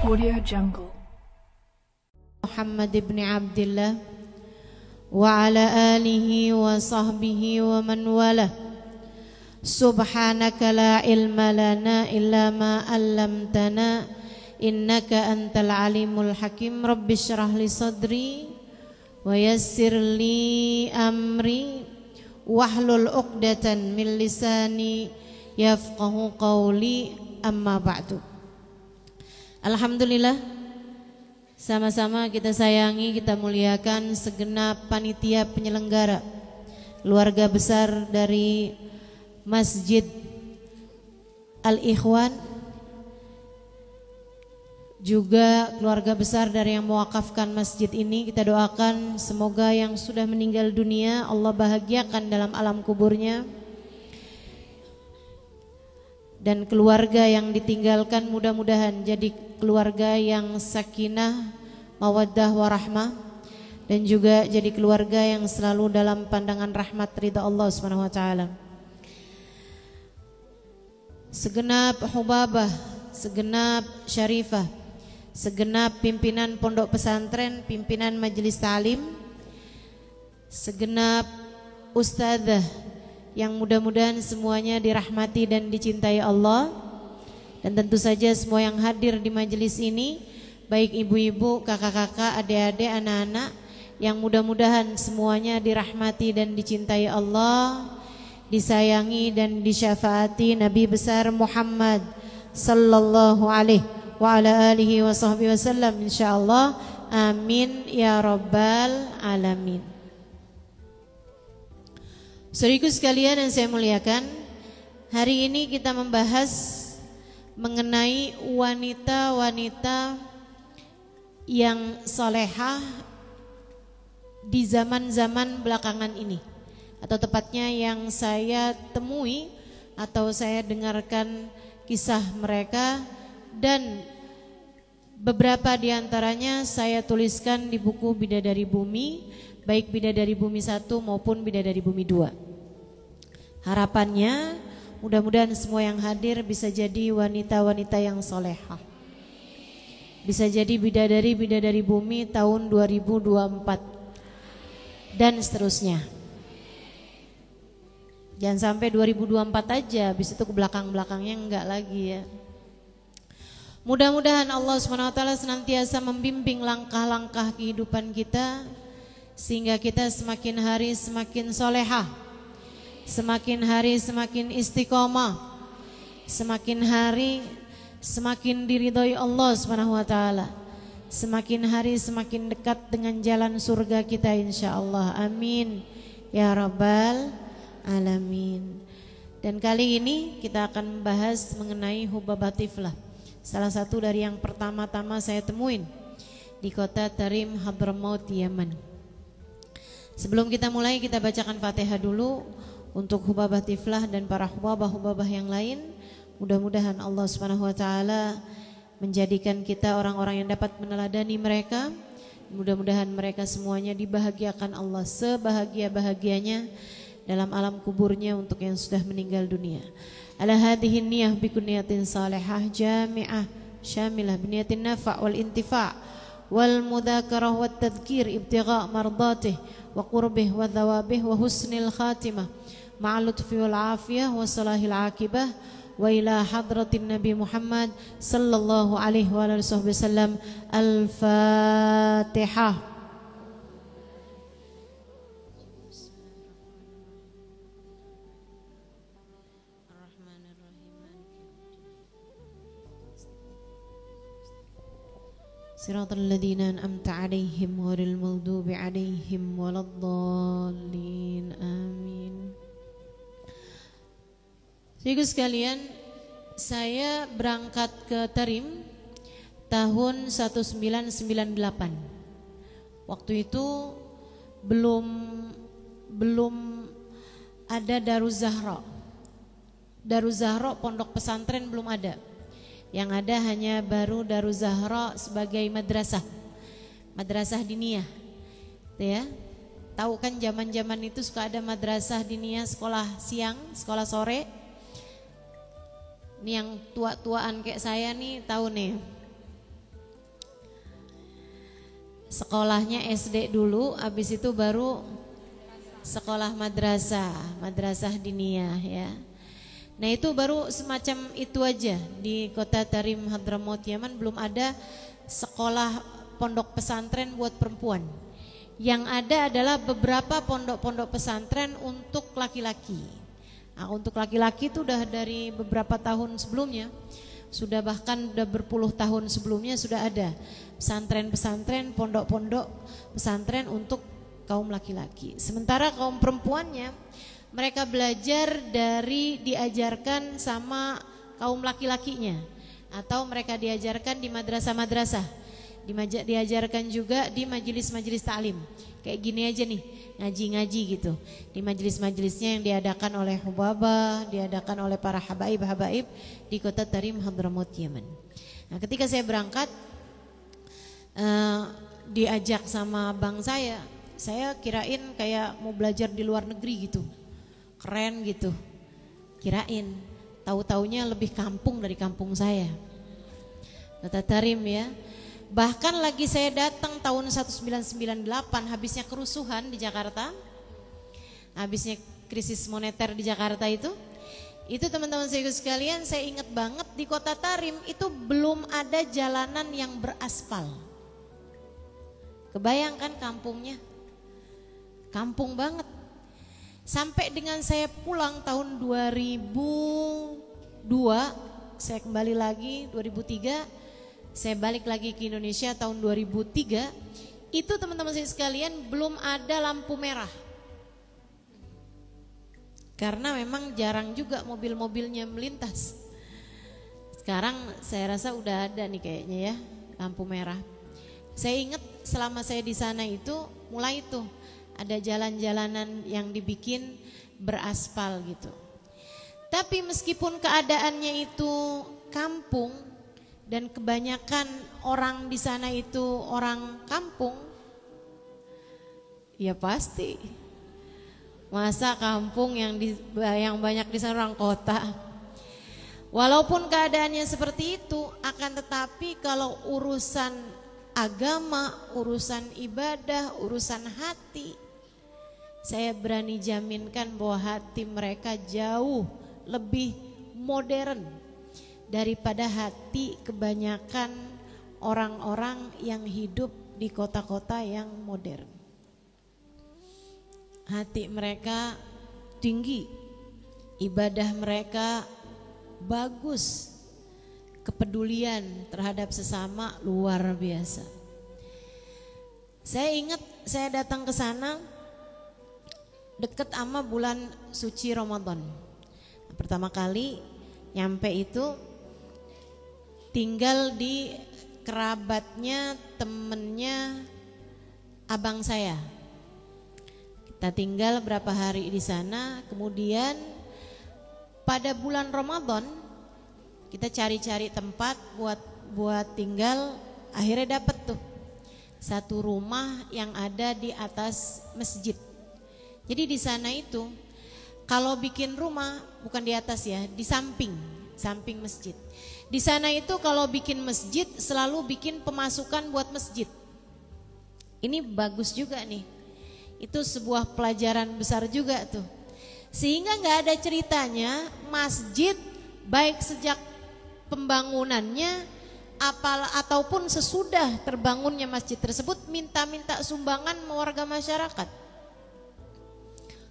Audio Jungle. Muhammad ibn Abdullah wa ala alihi wa sahbihi wa man wala. Subhanaka la ilma lana illa ma 'allamtana innaka antal alimul hakim. Rabbi shrah li sadri wa yassir li amri wahlul 'uqdatan min lisani yafqahu qawli. Amma ba'du. Alhamdulillah, sama-sama kita sayangi, kita muliakan segenap panitia penyelenggara, keluarga besar dari Masjid Al-Ikhwan, juga keluarga besar dari yang mewakafkan masjid ini. Kita doakan semoga yang sudah meninggal dunia Allah bahagiakan dalam alam kuburnya, dan keluarga yang ditinggalkan mudah-mudahan jadi keluarga yang sakinah, mawaddah, warahmah, dan juga jadi keluarga yang selalu dalam pandangan rahmat ridha Allah Subhanahu wa taala. Segenap hubabah, segenap syarifah, segenap pimpinan pondok pesantren, pimpinan majelis ta'lim, segenap ustadzah yang mudah-mudahan semuanya dirahmati dan dicintai Allah, dan tentu saja semua yang hadir di majelis ini, baik ibu-ibu, kakak-kakak, adik-adik, anak-anak, yang mudah-mudahan semuanya dirahmati dan dicintai Allah, disayangi dan disyafaati Nabi besar Muhammad sallallahu alaihi wa ala alihi wa sahbihi wasallam insyaallah. Amin ya rabbal alamin. Saudaraku sekalian yang saya muliakan, hari ini kita membahas mengenai wanita-wanita yang solehah di zaman-zaman belakangan ini, atau tepatnya yang saya temui atau saya dengarkan kisah mereka, dan beberapa diantaranya saya tuliskan di buku Bidadari Bumi, baik Bidadari Bumi 1 maupun Bidadari Bumi 2. Harapannya mudah-mudahan semua yang hadir bisa jadi wanita-wanita yang solehah, bisa jadi bidadari-bidadari bumi tahun 2024 dan seterusnya. Jangan sampai 2024 aja, habis itu ke belakang-belakangnya enggak lagi ya. Mudah-mudahan Allah SWT senantiasa membimbing langkah-langkah kehidupan kita, sehingga kita semakin hari semakin solehah, semakin hari semakin istiqomah, semakin hari semakin diridhoi Allah SWT, semakin hari semakin dekat dengan jalan surga kita insyaallah. Amin ya rabbal alamin. Dan kali ini kita akan membahas mengenai hubabah tiflah, salah satu dari yang pertama-tama saya temuin di kota Tarim, Hadramaut, Yaman. Sebelum kita mulai, kita bacakan Fatihah dulu untuk hubabah tiflah dan para hubabah-hubabah yang lain. Mudah-mudahan Allah Subhanahu wa taala menjadikan kita orang-orang yang dapat meneladani mereka. Mudah-mudahan mereka semuanya dibahagiakan Allah sebahagia-bahagianya dalam alam kuburnya untuk yang sudah meninggal dunia. Ala hadhihi niyah bi kunniyatin salihah jami'ah syamilah bi niyatin nafa' wal intifa' wal mudzakarah wat tadhkir ibtigha' mardatih wa qurbih wa thawabih wa husnil khatimah ma'al lutfi wal afiyah wa salahil akibah wa ila hadratin Nabi Muhammad sallallahu alaihi wa alihi wasallam. Al-Fatihah. Siratal ladzina an'amta 'alaihim ghairil maghdubi 'alaihim waladdallin. Amin. Saudaraku sekalian, saya berangkat ke Tarim tahun 1998. Waktu itu belum ada Daruz Zahra. Daruz Zahra pondok pesantren belum ada. Yang ada hanya baru Daruz Zahra sebagai madrasah, madrasah diniyah, ya. Tahu kan zaman-zaman itu suka ada madrasah diniyah, sekolah siang, sekolah sore. Ini yang tua-tuaan kayak saya nih tahu nih. Sekolahnya SD dulu, habis itu baru sekolah madrasah diniyah ya. Nah itu baru semacam itu aja. Di kota Tarim Hadramaut Yaman belum ada sekolah pondok pesantren buat perempuan. Yang ada adalah beberapa pondok-pondok pesantren untuk laki-laki. Nah, untuk laki-laki itu udah dari beberapa tahun sebelumnya, sudah bahkan udah berpuluh tahun sebelumnya sudah ada pesantren-pesantren, pondok-pondok pesantren untuk kaum laki-laki. Sementara kaum perempuannya mereka belajar dari diajarkan sama kaum laki-lakinya, atau mereka diajarkan di madrasah-madrasah, diajarkan juga di majelis-majelis taklim. Kayak gini aja nih, ngaji-ngaji gitu. Di majelis-majelisnya yang diadakan oleh hubabah, diadakan oleh para habaib-habaib di kota Tarim Hadramaut Yaman. Nah, ketika saya berangkat diajak sama bang saya kirain kayak mau belajar di luar negeri gitu. Keren gitu. Kirain, tahu-taunya lebih kampung dari kampung saya. Kota Tarim ya. Bahkan lagi saya datang tahun 1998, habisnya kerusuhan di Jakarta, habisnya krisis moneter di Jakarta itu teman-teman saya sekalian, saya ingat banget di kota Tarim itu belum ada jalanan yang beraspal. Kebayangkan kampungnya, kampung banget. Sampai dengan saya pulang tahun 2002, saya kembali lagi 2003. Saya balik lagi ke Indonesia tahun 2003, itu teman-teman saya sekalian belum ada lampu merah. Karena memang jarang juga mobil-mobilnya melintas. Sekarang saya rasa udah ada nih kayaknya ya, lampu merah. Saya ingat selama saya di sana itu mulai tuh ada jalan-jalanan yang dibikin beraspal gitu. Tapi meskipun keadaannya itu kampung, dan kebanyakan orang di sana itu orang kampung, ya pasti. Masa kampung yang banyak di sana orang kota. Walaupun keadaannya seperti itu, akan tetapi kalau urusan agama, urusan ibadah, urusan hati, saya berani jaminkan bahwa hati mereka jauh lebih modern daripada hati kebanyakan orang-orang yang hidup di kota-kota yang modern. Hati mereka tinggi, ibadah mereka bagus, kepedulian terhadap sesama luar biasa. Saya ingat saya datang ke sana deket sama bulan suci Ramadan. Pertama kali nyampe itu tinggal di kerabatnya temennya abang saya. Kita tinggal berapa hari di sana, kemudian pada bulan Ramadan kita cari-cari tempat buat tinggal, akhirnya dapet tuh satu rumah yang ada di atas masjid. Jadi di sana itu kalau bikin rumah bukan di atas ya, di samping masjid. Di sana itu kalau bikin masjid selalu bikin pemasukan buat masjid. Ini bagus juga nih. Itu sebuah pelajaran besar juga tuh. Sehingga nggak ada ceritanya masjid baik sejak pembangunannya ataupun sesudah terbangunnya masjid tersebut minta-minta sumbangan warga masyarakat.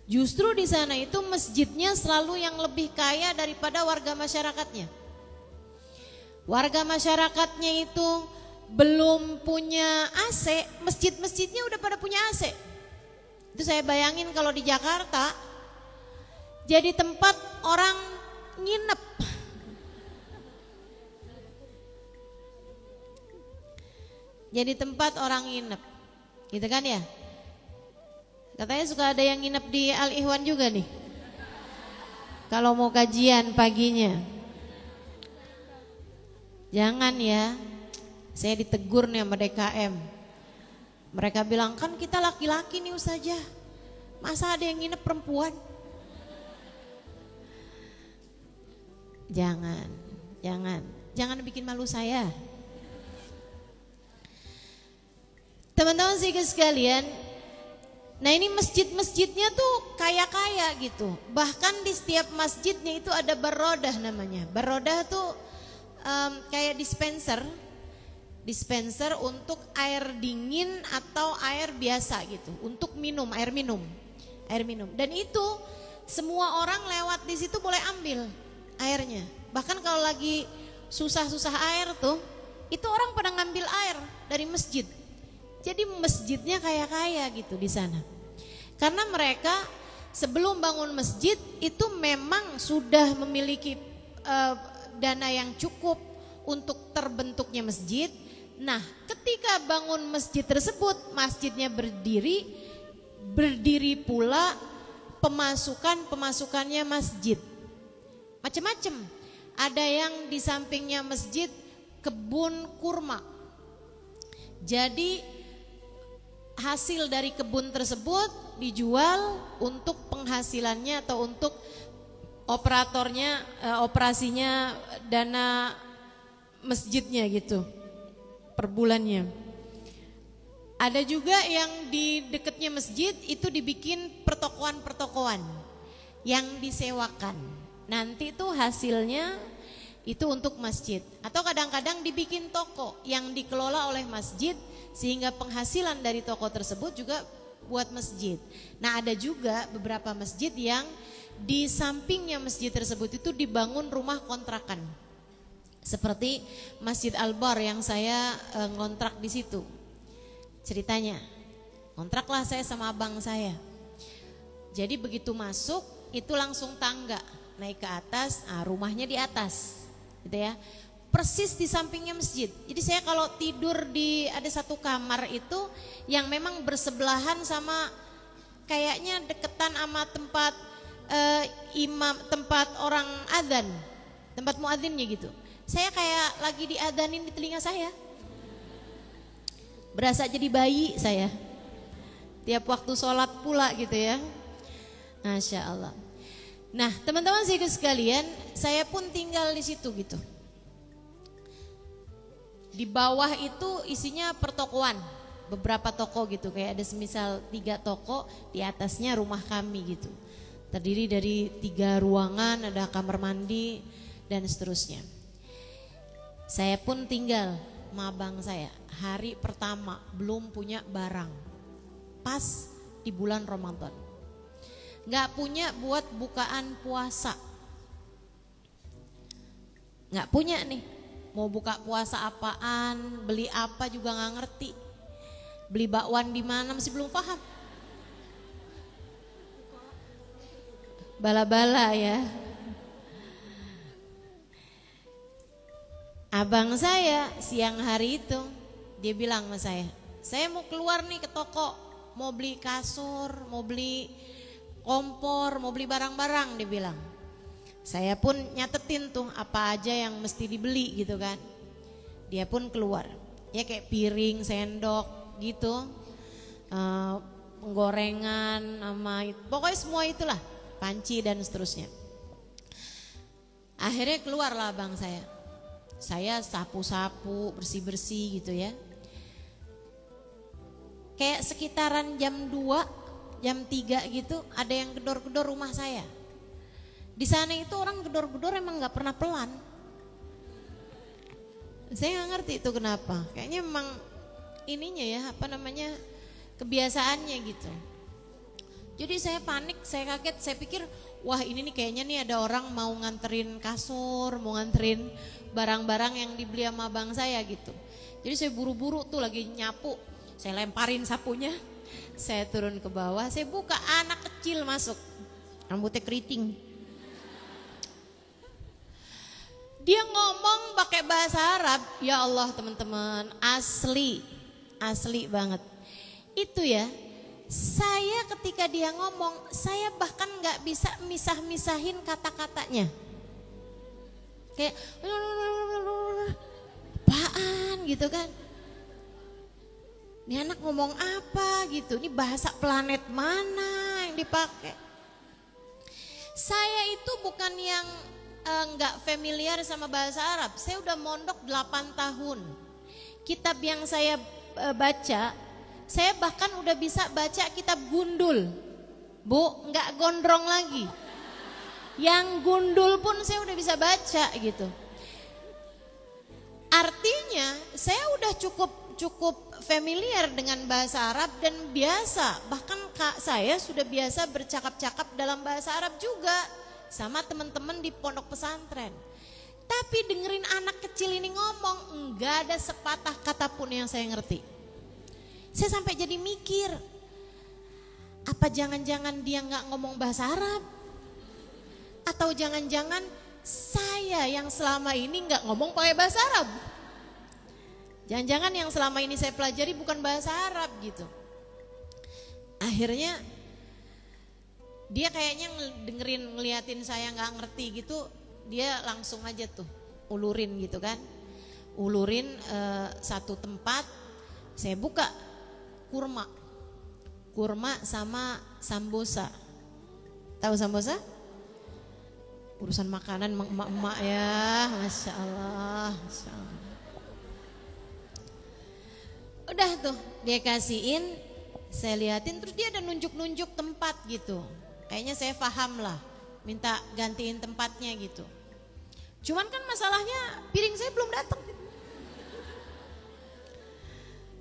Justru di sana itu masjidnya selalu yang lebih kaya daripada warga masyarakatnya. Warga masyarakatnya itu belum punya AC, masjid-masjidnya udah pada punya AC. Itu saya bayangin kalau di Jakarta jadi tempat orang nginep. Jadi tempat orang nginep. Gitu kan ya? Katanya suka ada yang nginep di Al-Ihwan juga nih. Kalau mau kajian paginya. Jangan ya. Saya ditegur nih sama DKM. Mereka bilang, kan kita laki-laki nih Ustazah, masa ada yang nginep perempuan? Jangan bikin malu saya. Teman-teman sekalian, nah ini masjid-masjidnya tuh kaya-kaya gitu. Bahkan di setiap masjidnya itu ada barodah namanya. Barodah tuh kayak dispenser untuk air dingin atau air biasa gitu. Untuk minum, air minum. Dan itu semua orang lewat di situ boleh ambil airnya. Bahkan kalau lagi susah-susah air tuh, itu orang pada ngambil air dari masjid. Jadi masjidnya kaya-kaya gitu di sana. Karena mereka sebelum bangun masjid itu memang sudah memiliki dana yang cukup untuk terbentuknya masjid. Nah, ketika bangun masjid tersebut, masjidnya berdiri pula pemasukannya masjid. Macam-macam. Ada yang di sampingnya masjid kebun kurma. Jadi hasil dari kebun tersebut dijual untuk penghasilannya atau untuk operasinya dana masjidnya gitu per bulannya. Ada juga yang di dekatnya masjid itu dibikin pertokoan yang disewakan. Nanti tuh hasilnya itu untuk masjid. Atau kadang-kadang dibikin toko yang dikelola oleh masjid sehingga penghasilan dari toko tersebut juga buat masjid. Nah, ada juga beberapa masjid yang di sampingnya masjid tersebut itu dibangun rumah kontrakan. Seperti Masjid Al-Bar yang saya ngontrak di situ. Ceritanya, kontraklah saya sama abang saya. Jadi begitu masuk itu langsung tangga, naik ke atas, rumahnya di atas. Gitu ya. Persis di sampingnya masjid. Jadi saya kalau tidur ada satu kamar itu yang memang bersebelahan sama kayaknya deketan sama tempat tempat orang adzan, tempat muadzinnya gitu. Saya kayak lagi diadzanin di telinga saya. Berasa jadi bayi saya. Tiap waktu sholat pula gitu ya. Masya Allah. Nah, teman-teman sekalian, saya pun tinggal di situ gitu. Di bawah itu isinya pertokoan, beberapa toko gitu, kayak ada semisal 3 toko, di atasnya rumah kami gitu. Terdiri dari 3 ruangan, ada kamar mandi dan seterusnya. Saya pun tinggal sama abang saya, hari pertama belum punya barang, pas di bulan Ramadan. Gak punya buat bukaan puasa, gak punya nih. Mau buka puasa apaan, beli apa juga gak ngerti. Beli bakwan di mana masih belum paham. Bala-bala ya. Abang saya siang hari itu dia bilang sama saya mau keluar nih ke toko, mau beli kasur, mau beli kompor, mau beli barang-barang, dia bilang. Saya pun nyatetin tuh apa aja yang mesti dibeli gitu kan. Dia pun keluar, ya kayak piring, sendok gitu, penggorengan sama pokoknya semua itulah, panci dan seterusnya. Akhirnya keluarlah abang saya sapu-sapu, bersih-bersih gitu ya. Kayak sekitaran jam 2, jam 3 gitu ada yang gedor-gedor rumah saya. Di sana itu orang gedor-gedor emang gak pernah pelan. Saya gak ngerti itu kenapa. Kayaknya memang ininya ya, kebiasaannya gitu. Jadi saya panik, saya kaget, saya pikir wah ini nih kayaknya nih ada orang mau nganterin kasur, mau nganterin barang-barang yang dibeli sama abang saya gitu. Jadi saya buru-buru tuh lagi nyapu, saya lemparin sapunya, saya turun ke bawah, saya buka, anak kecil masuk, rambutnya keriting. Dia ngomong pakai bahasa Arab, ya Allah teman-teman, asli banget. Itu ya, saya ketika dia ngomong, saya bahkan gak bisa misah-misahin kata-katanya. Kayak, apaan gitu kan. Ini anak ngomong apa gitu, ini bahasa planet mana yang dipakai. Saya itu bukan yang nggak familiar sama bahasa Arab. Saya udah mondok 8 tahun. Kitab yang saya baca Saya bahkan udah bisa baca kitab gundul. Bu, nggak gondrong lagi. Yang gundul pun saya udah bisa baca gitu. Artinya saya udah cukup familiar dengan bahasa Arab dan biasa. Bahkan saya sudah biasa bercakap-cakap dalam bahasa Arab juga sama teman-teman di pondok pesantren. Tapi dengerin anak kecil ini ngomong, enggak ada sepatah kata pun yang saya ngerti. Saya sampai jadi mikir, apa jangan-jangan dia nggak ngomong bahasa Arab? Atau jangan-jangan saya yang selama ini nggak ngomong pakai bahasa Arab? Jangan-jangan yang selama ini saya pelajari bukan bahasa Arab gitu. Akhirnya dia kayaknya ngeliatin saya nggak ngerti gitu, dia langsung aja tuh ulurin gitu kan. Ulurin satu tempat, saya buka kurma sama sambosa. Tahu sambosa? Urusan makanan emak-emak ya, Masya Allah, Masya Allah. Udah tuh dia kasihin, saya liatin, terus dia ada nunjuk-nunjuk tempat gitu. Kayaknya saya paham lah, minta gantiin tempatnya gitu. Cuman kan masalahnya piring saya belum datang.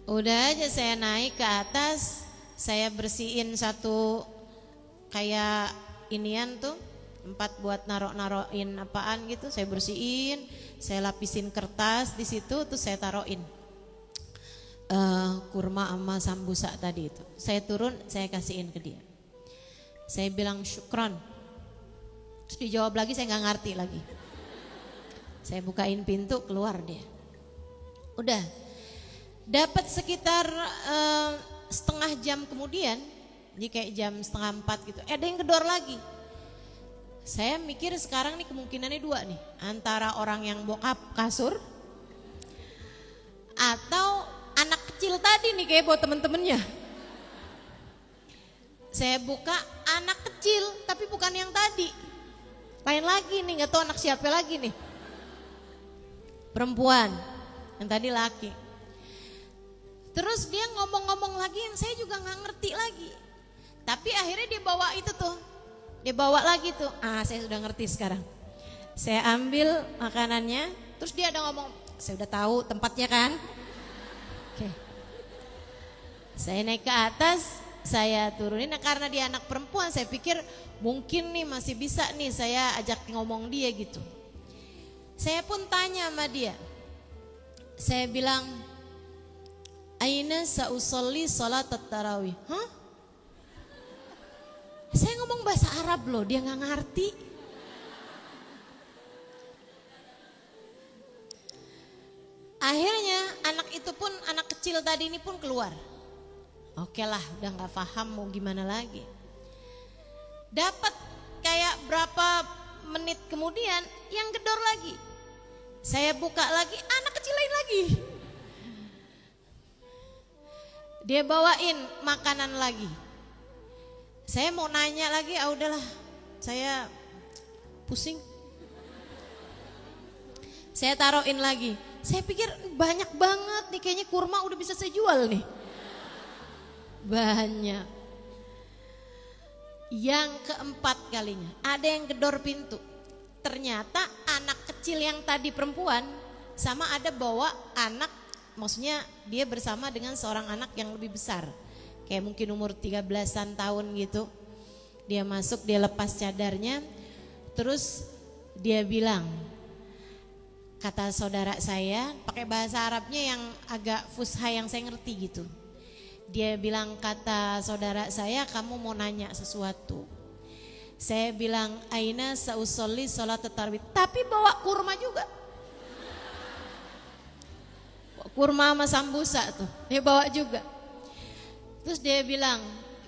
Udah aja saya naik ke atas, saya bersihin satu kayak inian tuh, tempat buat naroin apaan gitu, saya bersihin, saya lapisin kertas di situ, terus saya taruhin kurma sama sambusa tadi itu. Saya turun, saya kasihin ke dia. Saya bilang syukron. Terus dijawab lagi, saya nggak ngerti lagi. Saya bukain pintu, keluar dia. Udah, dapat sekitar setengah jam kemudian, jadi kayak jam 3:30 gitu. Ada yang gedor lagi. Saya mikir sekarang nih kemungkinannya dua nih, antara orang yang bokap kasur atau anak kecil tadi nih kayak buat temen-temennya. Saya buka, anak kecil tapi bukan yang tadi. Lain lagi nih, gak tahu anak siapa lagi nih. Perempuan, yang tadi laki. Terus dia ngomong-ngomong lagi yang saya juga gak ngerti lagi. Tapi akhirnya dia bawa itu tuh, dia bawa lagi tuh. Saya sudah ngerti sekarang. Saya ambil makanannya, terus dia ada ngomong, saya udah tahu tempatnya kan. Oke. Saya naik ke atas, saya turunin. Nah, karena dia anak perempuan, saya pikir mungkin nih masih bisa nih saya ajak ngomong dia gitu. Saya pun tanya sama dia. Saya bilang, aina sa'usolli sholat tarawih. Hah? Saya ngomong bahasa Arab loh, dia gak ngerti. Akhirnya anak itu pun, anak kecil tadi ini pun keluar. Oke lah, udah gak paham mau gimana lagi. Dapat kayak berapa menit kemudian yang gedor lagi. Saya buka lagi, anak kecil lain lagi. Dia bawain makanan lagi. Saya mau nanya lagi, udahlah, saya pusing. Saya taruhin lagi. Saya pikir banyak banget nih, kayaknya kurma udah bisa saya jual nih. Banyak. Yang keempat kalinya, ada yang gedor pintu. Ternyata anak kecil yang tadi perempuan sama ada bawa anak, maksudnya dia bersama dengan seorang anak yang lebih besar. Kayak mungkin umur 13-an tahun gitu. Dia masuk, dia lepas cadarnya. Terus dia bilang, kata saudara saya, pakai bahasa Arabnya yang agak fusha yang saya ngerti gitu. Dia bilang, kata saudara saya, kamu mau nanya sesuatu. Saya bilang, aina sa'usolli sholat tarawih. Tapi bawa kurma juga. Kurma sama sambusa tuh, dia bawa juga. Terus dia bilang,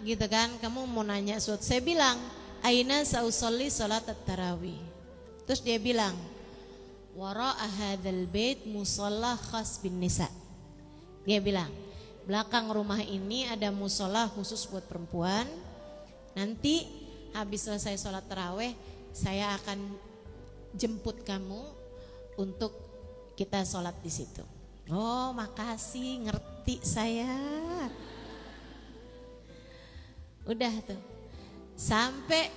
gitu kan, kamu mau nanya sesuatu. Saya bilang, aina sa'usolli sholat tarawih. Terus dia bilang, wara'a hadzal bait musalla khas bin nisa. Dia bilang, belakang rumah ini ada musola khusus buat perempuan. Nanti habis selesai sholat taraweh, saya akan jemput kamu untuk kita sholat di situ. Oh, makasih, ngerti saya. Udah tuh. Sampai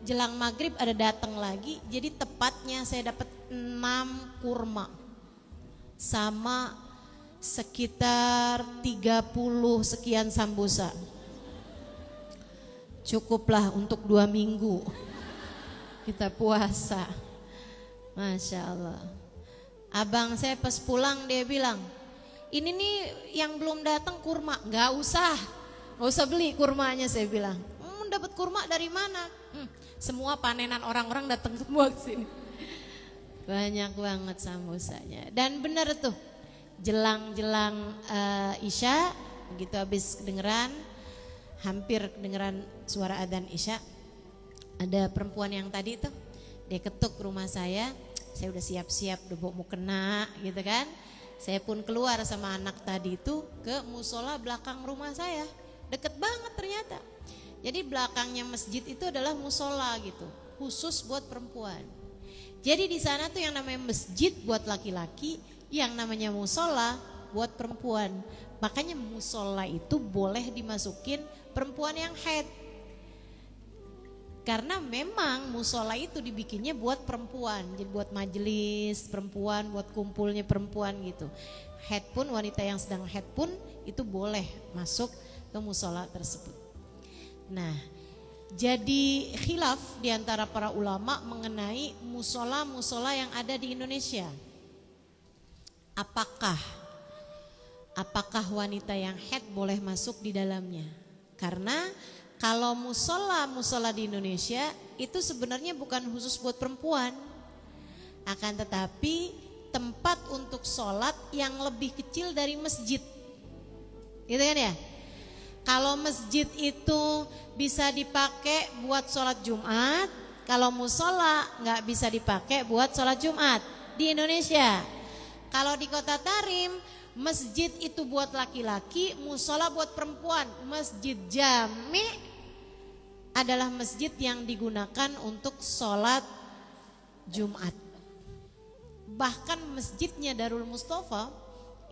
jelang maghrib ada datang lagi. Jadi tepatnya saya dapat 6 kurma sama sekitar 30 sekian sambusa. Cukuplah untuk 2 minggu kita puasa. Masya Allah. Abang saya pas pulang dia bilang, ini nih yang belum datang kurma. Gak usah beli kurmanya, saya bilang. Dapat kurma dari mana? Semua panenan orang-orang datang semua ke sini. Banyak banget sambusanya. Dan benar tuh, jelang Isya, begitu habis kedengeran, hampir kedengeran suara adzan Isya, ada perempuan yang tadi tuh, dia ketuk rumah saya udah siap-siap, udah mau kena gitu kan. Saya pun keluar sama anak tadi itu ke musola belakang rumah saya, deket banget ternyata. Jadi belakangnya masjid itu adalah musola gitu, khusus buat perempuan. Jadi di sana tuh yang namanya masjid buat laki-laki, yang namanya musola buat perempuan. Makanya musola itu boleh dimasukin perempuan yang haid. Karena memang musola itu dibikinnya buat perempuan, jadi buat majelis perempuan, buat kumpulnya perempuan gitu. Haid pun, wanita yang sedang haid pun itu boleh masuk ke musola tersebut. Nah, jadi khilaf di antara para ulama mengenai musola-musola yang ada di Indonesia. Apakah wanita yang haid boleh masuk di dalamnya? Karena kalau musola di Indonesia itu sebenarnya bukan khusus buat perempuan, akan tetapi tempat untuk sholat yang lebih kecil dari masjid, gitu kan ya? Kalau masjid itu bisa dipakai buat sholat Jumat, kalau musola nggak bisa dipakai buat sholat Jumat di Indonesia. Kalau di Kota Tarim, masjid itu buat laki-laki, musola buat perempuan. Masjid Jami adalah masjid yang digunakan untuk sholat Jumat. Bahkan masjidnya Darul Mustafa,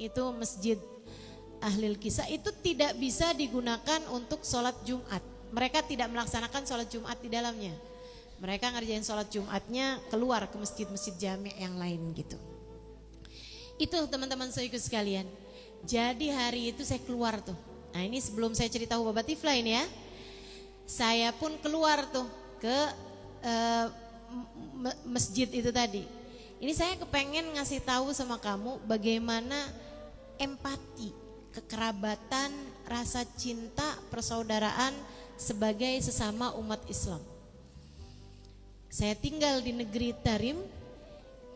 itu masjid Ahlil Kisah, itu tidak bisa digunakan untuk sholat Jumat. Mereka tidak melaksanakan sholat Jumat di dalamnya. Mereka ngerjain sholat Jumatnya keluar ke masjid-masjid jami' yang lain gitu. Itu teman-teman saudaraku sekalian. Jadi hari itu saya keluar tuh. Nah ini sebelum saya cerita Hubabat Tifla ini ya. Saya pun keluar tuh ke masjid itu tadi. Ini saya kepengen ngasih tahu sama kamu bagaimana empati, kekerabatan, rasa cinta, persaudaraan sebagai sesama umat Islam. Saya tinggal di negeri Tarim,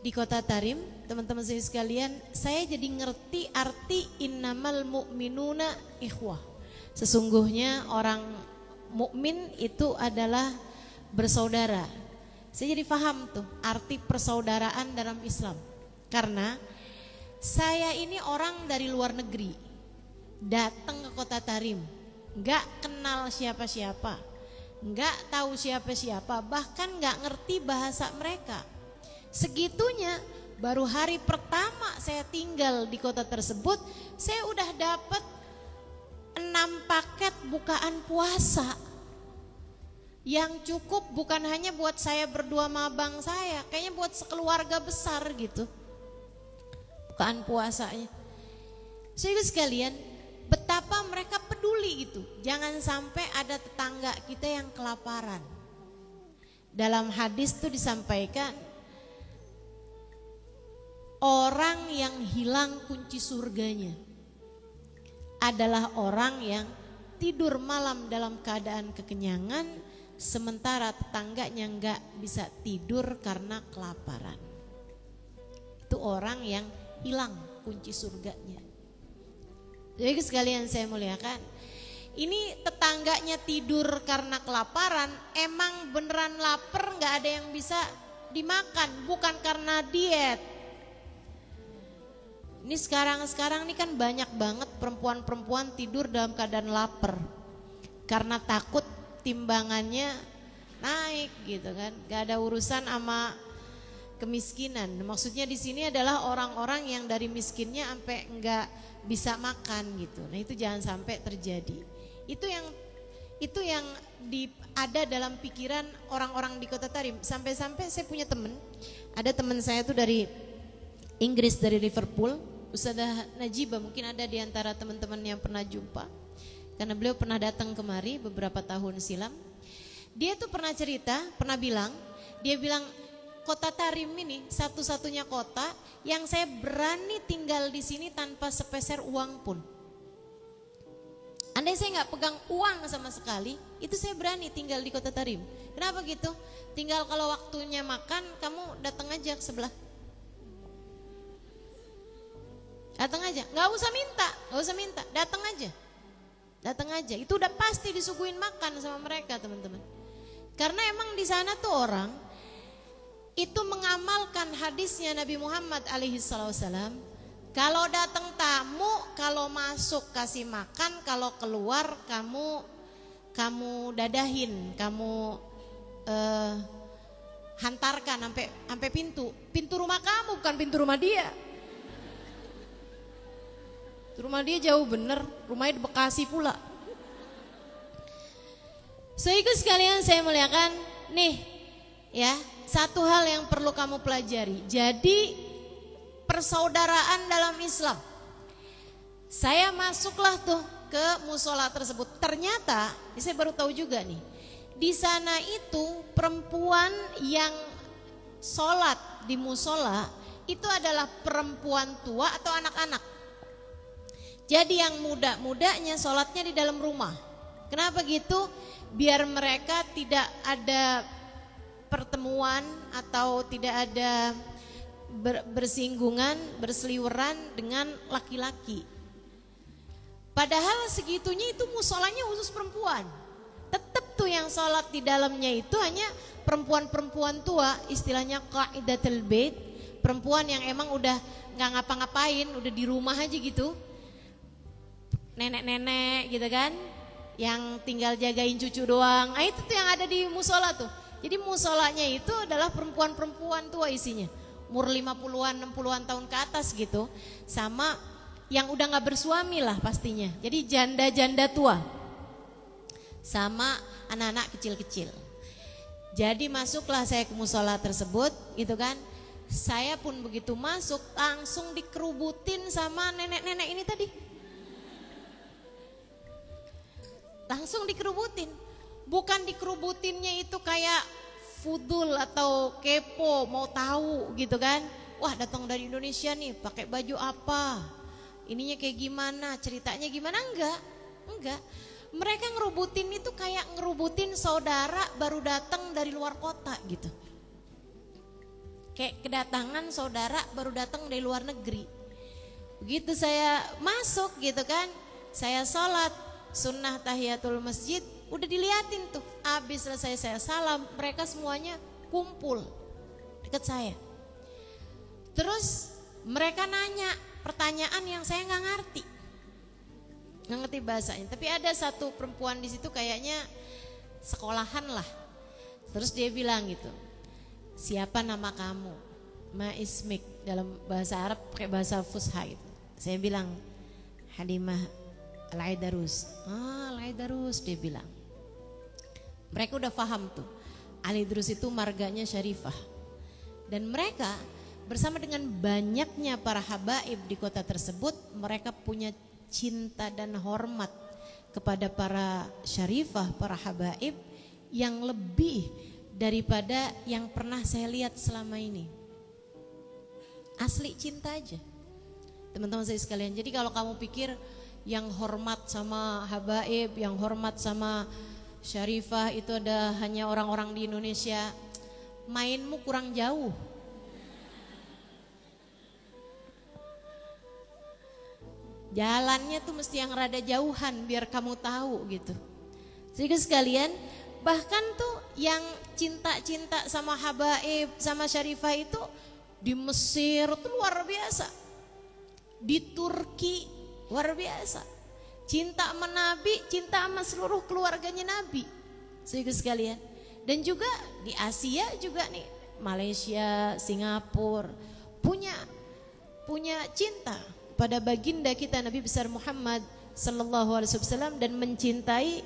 di kota Tarim, teman-teman saya sekalian, saya jadi ngerti arti innamal mu'minuna ikhwah. Sesungguhnya orang mukmin itu adalah bersaudara. Saya jadi paham tuh arti persaudaraan dalam Islam. Karena saya ini orang dari luar negeri, datang ke kota Tarim, gak kenal siapa-siapa, gak tahu siapa-siapa, bahkan gak ngerti bahasa mereka. Segitunya, baru hari pertama saya tinggal di kota tersebut, saya udah dapat 6 paket bukaan puasa yang cukup bukan hanya buat saya berdua sama abang saya, kayaknya buat sekeluarga besar gitu bukaan puasanya. Saudara sekalian, betapa mereka peduli gitu. Jangan sampai ada tetangga kita yang kelaparan. Dalam hadis tuh disampaikan, orang yang hilang kunci surganya adalah orang yang tidur malam dalam keadaan kekenyangan, sementara tetangganya nggak bisa tidur karena kelaparan. Itu orang yang hilang kunci surganya. Jadi sekalian saya muliakan, ini tetangganya tidur karena kelaparan, emang beneran lapar, nggak ada yang bisa dimakan, bukan karena diet. Ini sekarang ini kan banyak banget perempuan-perempuan tidur dalam keadaan lapar karena takut timbangannya naik gitu kan. Gak ada urusan sama kemiskinan. Maksudnya di sini adalah orang-orang yang dari miskinnya sampai nggak bisa makan gitu. Nah itu jangan sampai terjadi. Itu Itu yang ada dalam pikiran orang-orang di Kota Tarim. Sampai-sampai saya punya teman, ada teman saya tuh dari Inggris, dari Liverpool, Ustazah Najibah, mungkin ada di antara teman-teman yang pernah jumpa, karena beliau pernah datang kemari beberapa tahun silam. Dia tuh pernah cerita, pernah bilang, dia bilang Kota Tarim ini satu-satunya kota yang saya berani tinggal di sini tanpa sepeser uang pun. Andai saya nggak pegang uang sama sekali, itu saya berani tinggal di Kota Tarim. Kenapa gitu? Tinggal kalau waktunya makan, kamu datang aja ke sebelah. Datang aja, nggak usah minta, datang aja. Itu udah pasti disuguhin makan sama mereka, teman-teman. Karena emang di sana tuh orang itu mengamalkan hadisnya Nabi Muhammad alaihissalam. Kalau datang tamu, kalau masuk kasih makan, kalau keluar kamu dadahin, kamu hantarkan sampai pintu rumah kamu, bukan pintu rumah dia. Rumah dia jauh bener, rumahnya di Bekasi pula. Ikut sekalian saya muliakan, nih ya, satu hal yang perlu kamu pelajari. Jadi persaudaraan dalam Islam. Saya masuklah tuh ke musola tersebut. Ternyata, saya baru tahu juga nih, di sana itu perempuan yang sholat di musola itu adalah perempuan tua atau anak-anak. Jadi yang muda-mudanya sholatnya di dalam rumah. Kenapa gitu? Biar mereka tidak ada pertemuan atau tidak ada bersinggungan, berseliweran dengan laki-laki. Padahal segitunya itu musolanya khusus perempuan. Tetap tuh yang sholat di dalamnya itu hanya perempuan-perempuan tua, istilahnya qaidatul bait, perempuan yang emang udah nggak ngapa-ngapain, udah di rumah aja gitu, nenek-nenek gitu kan, yang tinggal jagain cucu doang. Itu tuh yang ada di musola tuh. Jadi musolanya itu adalah perempuan-perempuan tua isinya, umur 50-an, 60-an tahun ke atas gitu, sama yang udah gak bersuami lah pastinya. Jadi janda-janda tua sama anak-anak kecil-kecil. Jadi masuklah saya ke musola tersebut gitu kan. Saya pun begitu masuk langsung dikerubutin sama nenek-nenek ini tadi. Langsung dikerubutin. Bukan dikerubutinnya itu kayak fudul atau kepo, mau tahu gitu kan. Wah, datang dari Indonesia nih, pakai baju apa, ininya kayak gimana, ceritanya gimana. Enggak. Mereka ngerubutin itu kayak ngerubutin saudara baru datang dari luar kota gitu. Kayak kedatangan saudara baru datang dari luar negeri. Begitu saya masuk gitu kan, saya sholat sunnah tahiyatul masjid, udah diliatin tuh. Habis selesai saya salam, mereka semuanya kumpul dekat saya. Terus mereka nanya pertanyaan yang saya nggak ngerti bahasanya. Tapi ada satu perempuan di situ kayaknya sekolahan lah. Terus dia bilang gitu, siapa nama kamu? Ma ismik, dalam bahasa Arab pakai bahasa Fusha gitu. Saya bilang Halimah Al-Aidarus. Al-Aidarus, dia bilang. Mereka udah paham tuh, Al-Aidarus itu marganya Syarifah. Dan mereka bersama dengan banyaknya para habaib di kota tersebut, mereka punya cinta dan hormat kepada para Syarifah, para habaib yang lebih daripada yang pernah saya lihat selama ini. Asli cinta aja, teman-teman saya sekalian. Jadi kalau kamu pikir yang hormat sama habaib, yang hormat sama Syarifah itu ada hanya orang-orang di Indonesia, mainmu kurang jauh. Jalannya tuh mesti yang rada jauhan biar kamu tahu gitu. Jadi sekalian, bahkan tuh yang cinta-cinta sama habaib, sama Syarifah itu di Mesir tuh luar biasa. Di Turki luar biasa. Cinta sama Nabi, cinta sama seluruh keluarganya Nabi. Jadi sekalian. Dan juga di Asia juga nih, Malaysia, Singapura punya cinta pada baginda kita Nabi besar Muhammad sallallahu alaihi wasallam dan mencintai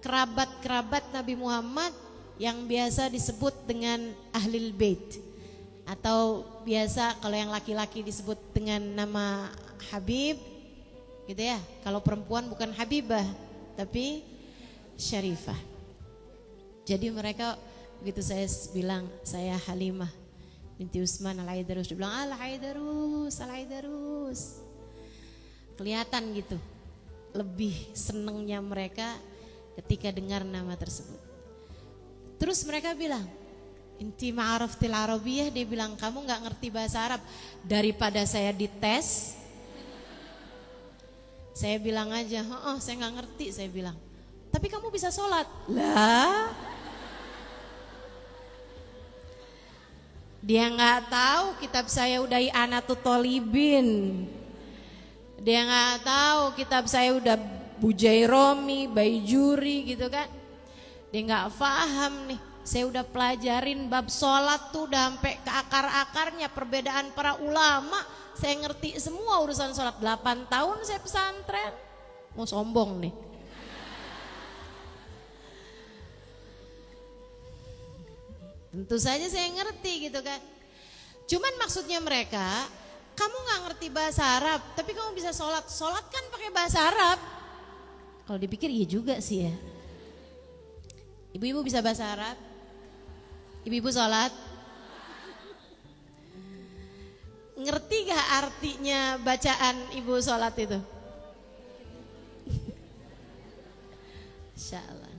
kerabat-kerabat Nabi Muhammad yang biasa disebut dengan Ahlul Bait, atau biasa kalau yang laki-laki disebut dengan nama Habib gitu ya. Kalau perempuan bukan Habibah tapi Syarifah. Jadi mereka begitu saya bilang saya Halimah binti Utsman Al-Aidarus, dia bilang Al-Aidarus, Al-Aidarus. Kelihatan gitu lebih senengnya mereka ketika dengar nama tersebut. Terus mereka bilang, inti ma'araftil arabiyah, dia bilang kamu gak ngerti bahasa Arab. Daripada saya dites, saya bilang aja, oh saya gak ngerti, saya bilang. Tapi kamu bisa sholat. Lah, dia gak tahu kitab saya udah I'anatut Thalibin. Dia gak tahu kitab saya udah Bujairomi, Baijuri gitu kan. Dia gak paham nih. Saya udah pelajarin bab sholat tuh udah sampai ke akar-akarnya, perbedaan para ulama. Saya ngerti semua urusan sholat. 8 tahun saya pesantren. Mau sombong nih. Tentu saja saya ngerti gitu kan. Cuman maksudnya mereka, kamu gak ngerti bahasa Arab tapi kamu bisa sholat. Sholat kan pakai bahasa Arab. Kalau dipikir iya juga sih ya. Ibu-ibu bisa bahasa Arab? Ibu-ibu sholat? Ngerti gak artinya bacaan ibu sholat itu? Insya Allah.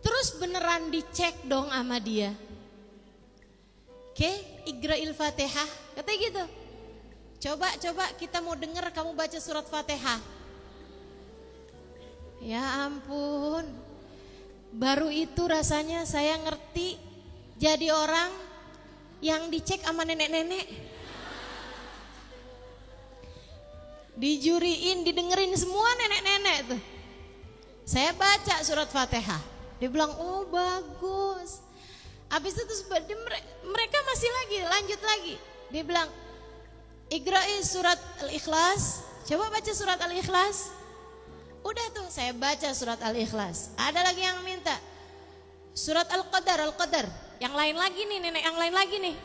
Terus beneran dicek dong sama dia. Oke, Iqra'il Fatihah, katanya gitu. Coba kita mau denger kamu baca surat Fatihah. Ya ampun. Baru itu rasanya saya ngerti jadi orang yang dicek sama nenek-nenek. Dijuriin, didengerin semua nenek-nenek tuh. Saya baca surat Fatihah. Dia bilang, oh bagus. Habis itu mereka masih lagi, lanjut lagi. Dia bilang, Iqra'i surat Al-Ikhlas. Coba baca surat Al-Ikhlas. Udah tuh saya baca surat Al-Ikhlas. Ada lagi yang minta surat Al-Qadar. Yang lain lagi nih, nenek yang lain lagi nih.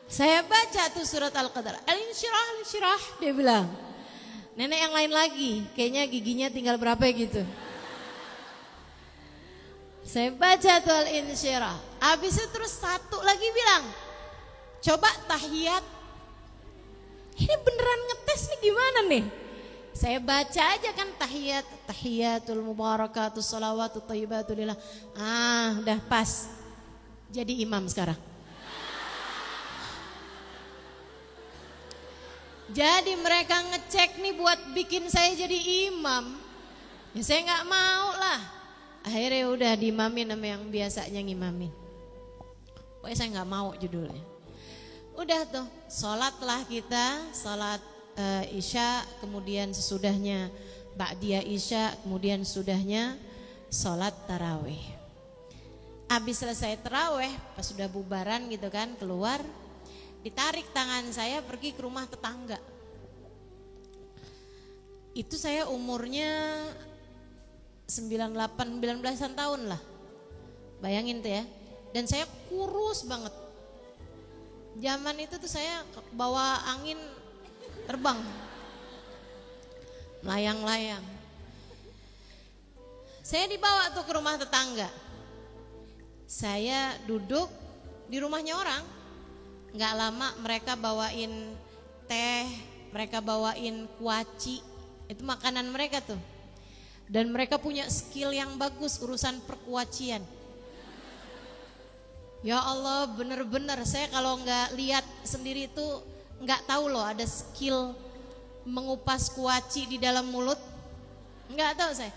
Saya baca tuh surat Al-Qadar. Al-Insyirah, dia bilang. Nenek yang lain lagi, kayaknya giginya tinggal berapa gitu. Saya baca tuh Al-Insyirah. Habis itu terus satu lagi bilang, coba tahiyat. Ini beneran ngetes nih gimana nih? Saya baca aja kan tahiyatul mubarakatus shalawatut thayyibatulillah. Udah pas. Jadi imam sekarang. Jadi mereka ngecek nih buat bikin saya jadi imam. Ya saya nggak mau lah. Akhirnya udah diimamin sama yang biasanya ngimamin. Pokoknya saya nggak mau judulnya. Udah tuh, sholatlah kita, sholat Isya, kemudian sesudahnya Ba'diyah Isya, kemudian sudahnya sholat tarawih. Habis selesai tarawih, pas sudah bubaran gitu kan, keluar, ditarik tangan saya pergi ke rumah tetangga. Itu saya umurnya 19-an tahun lah. Bayangin tuh ya. Dan saya kurus banget. Zaman itu tuh saya bawa angin terbang, melayang-layang. Saya dibawa tuh ke rumah tetangga. Saya duduk di rumahnya orang. Gak lama mereka bawain teh, mereka bawain kuaci. Itu makanan mereka tuh. Dan mereka punya skill yang bagus urusan perkuacian. Ya Allah, bener-bener saya kalau gak lihat sendiri tuh nggak tahu loh ada skill mengupas kuaci di dalam mulut. Nggak tahu saya.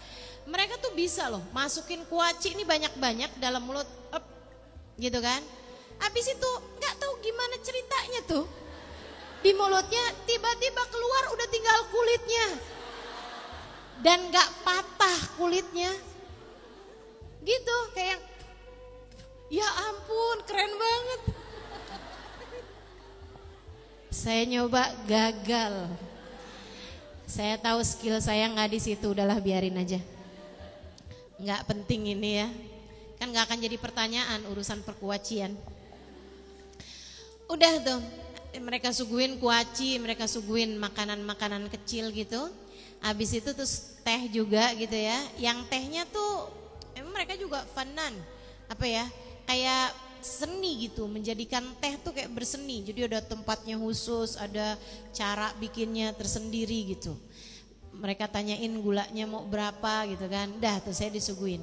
Mereka tuh bisa loh masukin kuaci ini banyak-banyak dalam mulut, gitu kan. Habis itu nggak tahu gimana ceritanya tuh di mulutnya tiba-tiba keluar udah tinggal kulitnya dan nggak patah kulitnya, gitu kayak ya ampun keren banget. Saya nyoba gagal. Saya tahu skill saya nggak di situ, udahlah biarin aja. Nggak penting ini ya. Kan nggak akan jadi pertanyaan urusan perkuacian. Udah tuh, mereka suguhin kuaci, mereka suguhin makanan-makanan kecil gitu. Habis itu terus teh juga gitu ya. Yang tehnya tuh emang mereka juga fanan, apa ya, kayak seni gitu, menjadikan teh tuh kayak berseni. Jadi ada tempatnya khusus, ada cara bikinnya tersendiri gitu. Mereka tanyain gulanya mau berapa gitu kan. Dah tuh saya disuguhin.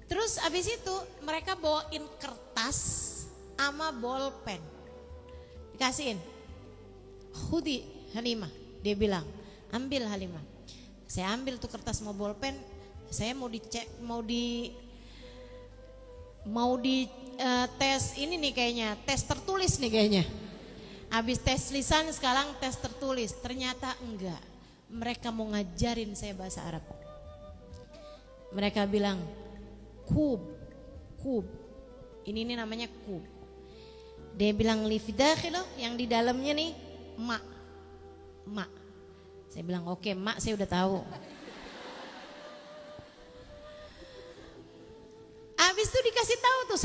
Terus abis itu mereka bawain kertas sama bolpen. Dikasihin. Khudi Halimah, dia bilang, ambil Halimah. Saya ambil tuh kertas sama bolpen. Saya mau dicek, mau di tes ini nih kayaknya, tes tertulis nih kayaknya. Habis tes lisan sekarang tes tertulis. Ternyata enggak. Mereka mau ngajarin saya bahasa Arab. Mereka bilang kub. Ini namanya kub. Dia bilang li fi dakhilo, yang di dalamnya nih mak. Saya bilang oke, mak saya udah tahu. Habis itu dikasih tahu tuh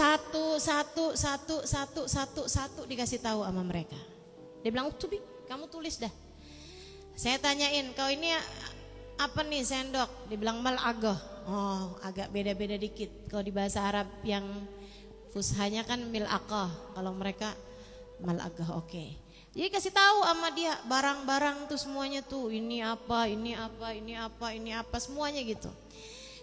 satu dikasih tahu sama mereka. Dia bilang, "Tubi, kamu tulis dah." Saya tanyain, "Kau ini apa nih sendok?" Dia bilang mal'agah. Oh, agak beda-beda dikit. Kalau di bahasa Arab yang fushanya kan mil'aqah, kalau mereka mal'agah. Oke. Jadi kasih tahu sama dia barang-barang tuh semuanya tuh, ini apa semuanya gitu.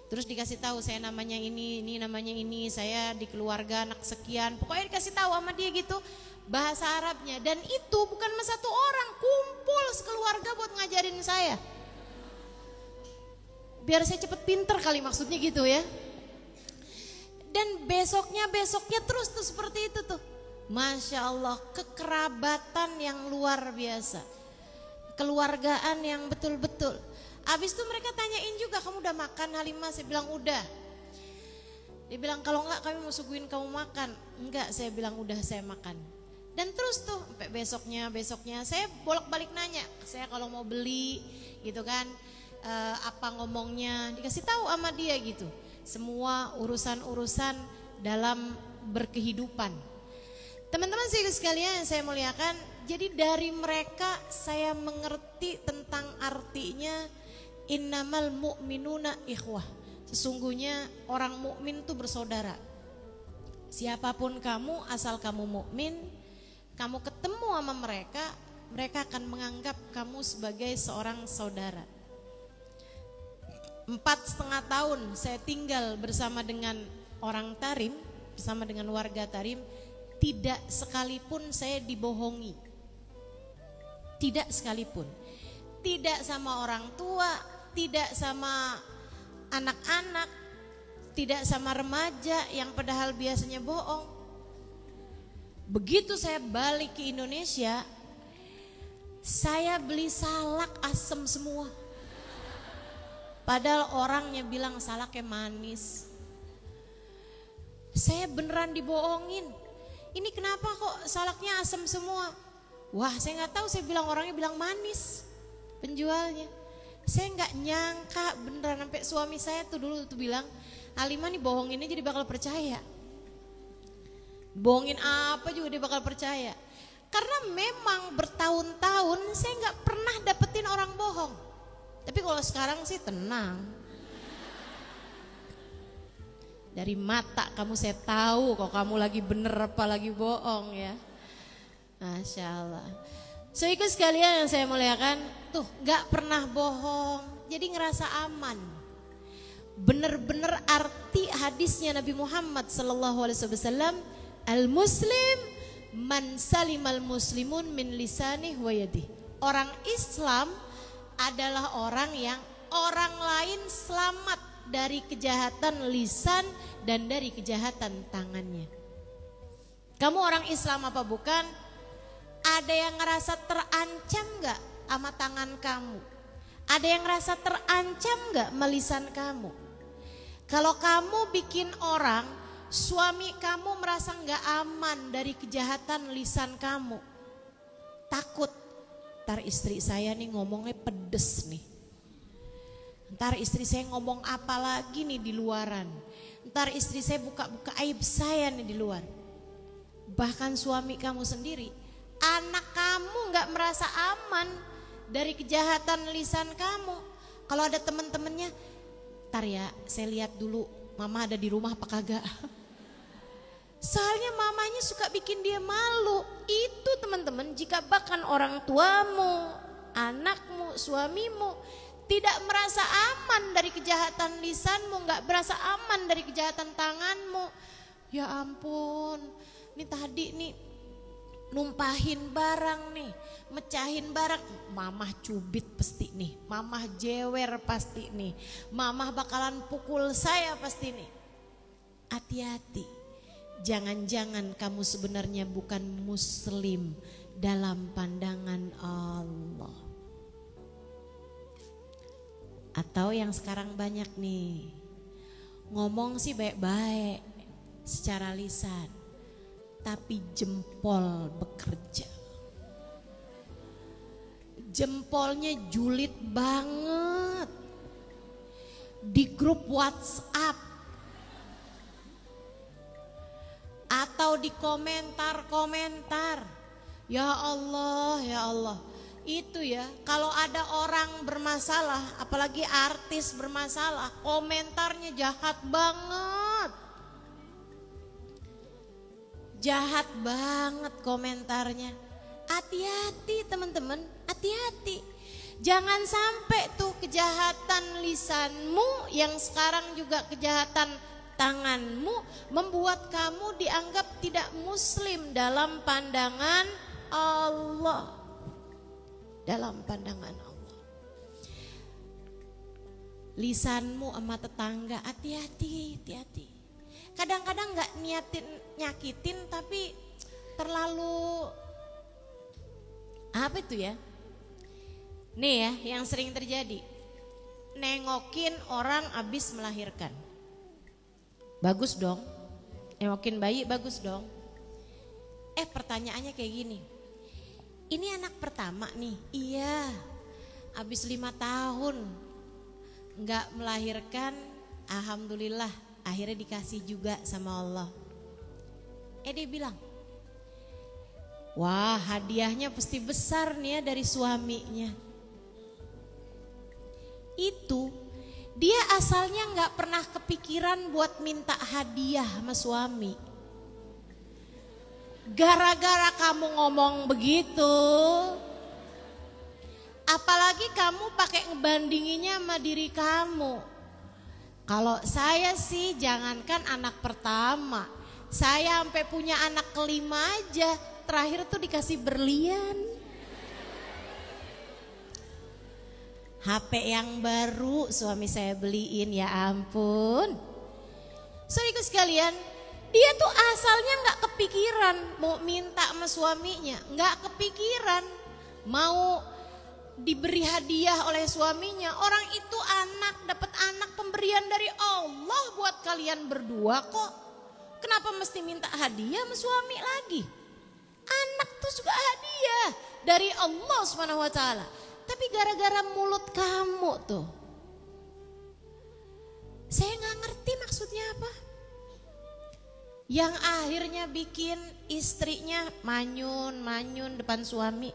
Terus dikasih tahu saya namanya ini namanya ini, saya di keluarga anak sekian. Pokoknya dikasih tahu sama dia gitu bahasa Arabnya. Dan itu bukan satu orang, kumpul sekeluarga buat ngajarin saya. Biar saya cepet pinter kali maksudnya gitu ya. Dan besoknya terus tuh seperti itu tuh. Masya Allah, kekerabatan yang luar biasa. Keluargaan yang betul-betul. Abis itu mereka tanyain juga, "Kamu udah makan Halimah?" Saya bilang udah. Dia bilang, "Kalau enggak kami mau suguhin kamu makan." Enggak, saya bilang udah, saya makan. Dan terus tuh sampai besoknya saya bolak-balik nanya. Saya kalau mau beli gitu kan, apa ngomongnya, dikasih tahu sama dia gitu. Semua urusan-urusan dalam berkehidupan. Teman-teman sekalian yang saya muliakan, jadi dari mereka saya mengerti tentang artinya innamal mu'minuna ikhwah. Sesungguhnya orang mukmin itu bersaudara. Siapapun kamu, asal kamu mukmin, kamu ketemu sama mereka, mereka akan menganggap kamu sebagai seorang saudara. 4,5 tahun saya tinggal bersama dengan orang Tarim, bersama dengan warga Tarim, tidak sekalipun saya dibohongi. Tidak sekalipun. Tidak sama orang tua, tidak sama anak-anak, tidak sama remaja yang padahal biasanya bohong. Begitu saya balik ke Indonesia, saya beli salak asem semua. Padahal orangnya bilang salaknya manis. Saya beneran dibohongin. Ini kenapa kok salaknya asem semua? Wah, saya nggak tahu. Saya bilang, orangnya bilang manis, penjualnya. Saya nggak nyangka beneran, sampai suami saya tuh dulu tuh bilang, "Halimah nih bohonginnya jadi bakal percaya." Bohongin apa juga dia bakal percaya. Karena memang bertahun-tahun saya nggak pernah dapetin orang bohong. Tapi kalau sekarang sih tenang. Dari mata kamu saya tahu kok kamu lagi bener apa lagi bohong ya. Masya Allah. So ikut sekalian yang saya muliakan, tuh gak pernah bohong, jadi ngerasa aman. Bener-bener arti hadisnya Nabi Muhammad SAW, al-muslim man salimal muslimun min lisanih wa yadih. Orang Islam adalah orang yang orang lain selamat dari kejahatan lisan dan dari kejahatan tangannya. Kamu orang Islam apa bukan? Ada yang ngerasa terancam gak sama tangan kamu? Ada yang ngerasa terancam gak sama lisan kamu? Kalau kamu bikin orang, suami kamu merasa gak aman dari kejahatan lisan kamu, takut, ntar istri saya nih ngomongnya pedes nih. Ntar istri saya ngomong apa lagi nih di luaran. Ntar istri saya buka-buka aib saya nih di luar. Bahkan suami kamu sendiri, anak kamu gak merasa aman dari kejahatan lisan kamu. Kalau ada temen-temennya, ntar ya saya lihat dulu mama ada di rumah apa kagak. Soalnya mamanya suka bikin dia malu. Itu teman-teman, jika bahkan orang tuamu, anakmu, suamimu tidak merasa aman dari kejahatan lisanmu, gak berasa aman dari kejahatan tanganmu. Ya ampun, ini tadi nih numpahin barang nih, mecahin barang, mamah cubit pasti nih, mamah jewer pasti nih, mamah bakalan pukul saya pasti nih. Hati-hati. Jangan-jangan kamu sebenarnya bukan muslim dalam pandangan Allah. Atau yang sekarang banyak nih, ngomong sih baik-baik secara lisan, tapi jempol bekerja. Jempolnya julid banget. Di grup WhatsApp atau di komentar-komentar. Ya Allah, ya Allah. Itu ya, kalau ada orang bermasalah, apalagi artis bermasalah, komentarnya jahat banget. Jahat banget komentarnya. Hati-hati teman-teman, hati-hati. Jangan sampai tuh kejahatan lisanmu yang sekarang juga kejahatan tanganmu membuat kamu dianggap tidak muslim dalam pandangan Allah. Dalam pandangan Allah. Lisanmu sama tetangga, hati-hati, hati-hati. Kadang-kadang gak niatin nyakitin tapi terlalu apa itu ya? Nih ya yang sering terjadi, nengokin orang abis melahirkan. Bagus dong, nengokin bayi bagus dong. Pertanyaannya kayak gini, ini anak pertama nih? Iya, abis 5 tahun gak melahirkan, alhamdulillah akhirnya dikasih juga sama Allah. Dia bilang, wah hadiahnya pasti besar nih ya dari suaminya. Itu dia asalnya gak pernah kepikiran buat minta hadiah sama suami. Gara-gara kamu ngomong begitu, apalagi kamu pakai ngebandinginnya sama diri kamu. Kalau saya sih jangankan anak pertama, saya sampai punya anak kelima aja, terakhir tuh dikasih berlian. HP yang baru suami saya beliin, ya ampun. Saudaraku sekalian, dia tuh asalnya gak kepikiran mau minta sama suaminya, gak kepikiran mau diberi hadiah oleh suaminya. Orang itu anak, dapat anak pemberian dari Allah buat kalian berdua kok. Kenapa mesti minta hadiah sama suami lagi? Anak tuh juga hadiah dari Allah SWT. Tapi gara-gara mulut kamu tuh, saya gak ngerti maksudnya apa. Yang akhirnya bikin istrinya manyun depan suami.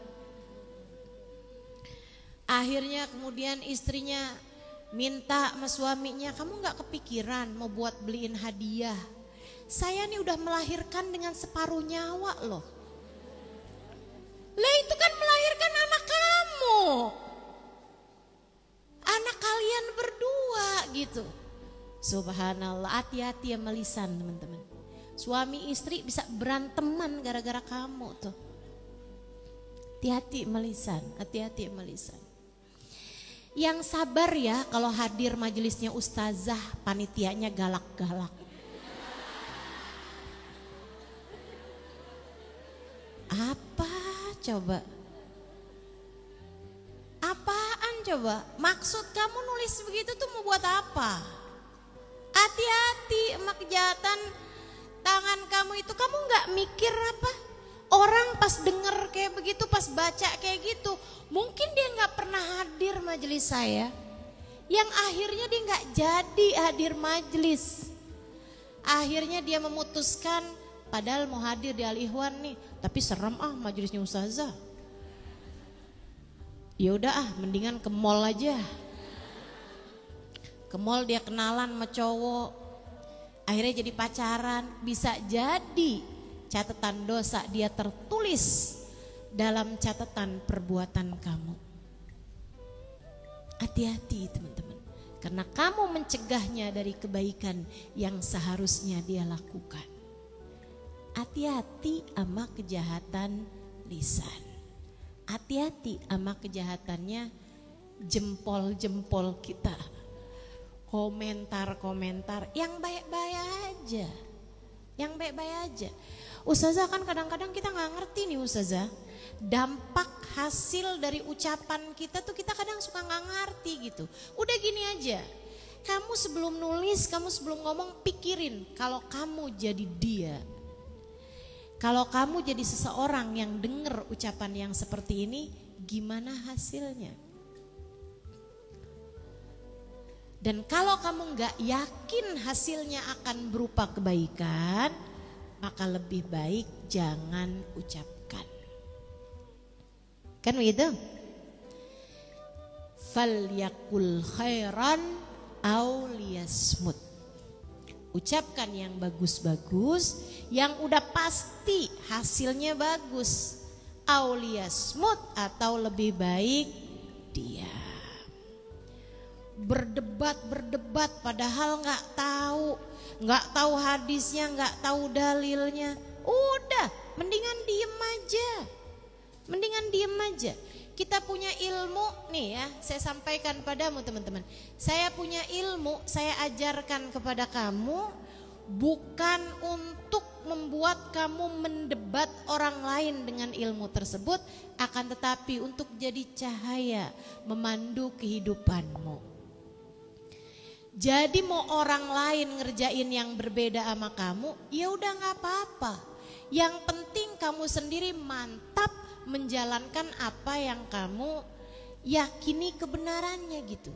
Akhirnya kemudian istrinya minta sama suaminya, kamu gak kepikiran mau buat beliin hadiah? Saya nih udah melahirkan dengan separuh nyawa loh. Lah itu kan melahirkan anak kamu, anak kalian berdua gitu. Subhanallah, hati-hati ya lisan teman-teman. Suami istri bisa beranteman gara-gara kamu tuh. Hati-hati melisan, hati-hati melisan. Yang sabar ya kalau hadir majelisnya ustazah, panitianya galak-galak. Apa coba? Apaan coba? Maksud kamu nulis begitu tuh mau buat apa? Hati-hati sama kejahatan tangan kamu itu. Kamu gak mikir apa? Orang pas denger kayak begitu, pas baca kayak gitu, mungkin dia nggak pernah hadir majelis saya. Yang akhirnya dia nggak jadi hadir majelis. Akhirnya dia memutuskan, padahal mau hadir di Al-Ikhwan nih, tapi serem majelisnya ustazah. Ya udah mendingan ke mall aja. Ke mall dia kenalan sama cowok. Akhirnya jadi pacaran, bisa jadi catatan dosa dia tertulis dalam catatan perbuatan kamu. Hati-hati teman-teman, karena kamu mencegahnya dari kebaikan yang seharusnya dia lakukan. Hati-hati sama kejahatan lisan. Hati-hati sama kejahatannya jempol-jempol kita. Komentar-komentar yang baik-baik aja. Yang baik-baik aja. Ustazah kan kadang-kadang kita gak ngerti nih ustazah. Dampak hasil dari ucapan kita tuh kita kadang suka gak ngerti gitu. Udah gini aja. Kamu sebelum nulis, kamu sebelum ngomong pikirin. Kalau kamu jadi dia. Kalau kamu jadi seseorang yang denger ucapan yang seperti ini, gimana hasilnya? Dan kalau kamu gak yakin hasilnya akan berupa kebaikan, maka lebih baik jangan ucapkan. Kan begitu? Falyakul khairan aw liyasmut. Ucapkan yang bagus-bagus, yang udah pasti hasilnya bagus. Aw liyasmut, atau lebih baik diam. Berdebat padahal nggak tahu hadisnya, nggak tahu dalilnya. Udah, mendingan diem aja. Kita punya ilmu nih ya, saya sampaikan padamu teman-teman. Saya punya ilmu, saya ajarkan kepada kamu bukan untuk membuat kamu mendebat orang lain dengan ilmu tersebut, akan tetapi untuk jadi cahaya memandu kehidupanmu. Jadi mau orang lain ngerjain yang berbeda sama kamu, ya udah nggak apa-apa. Yang penting kamu sendiri mantap menjalankan apa yang kamu yakini kebenarannya gitu.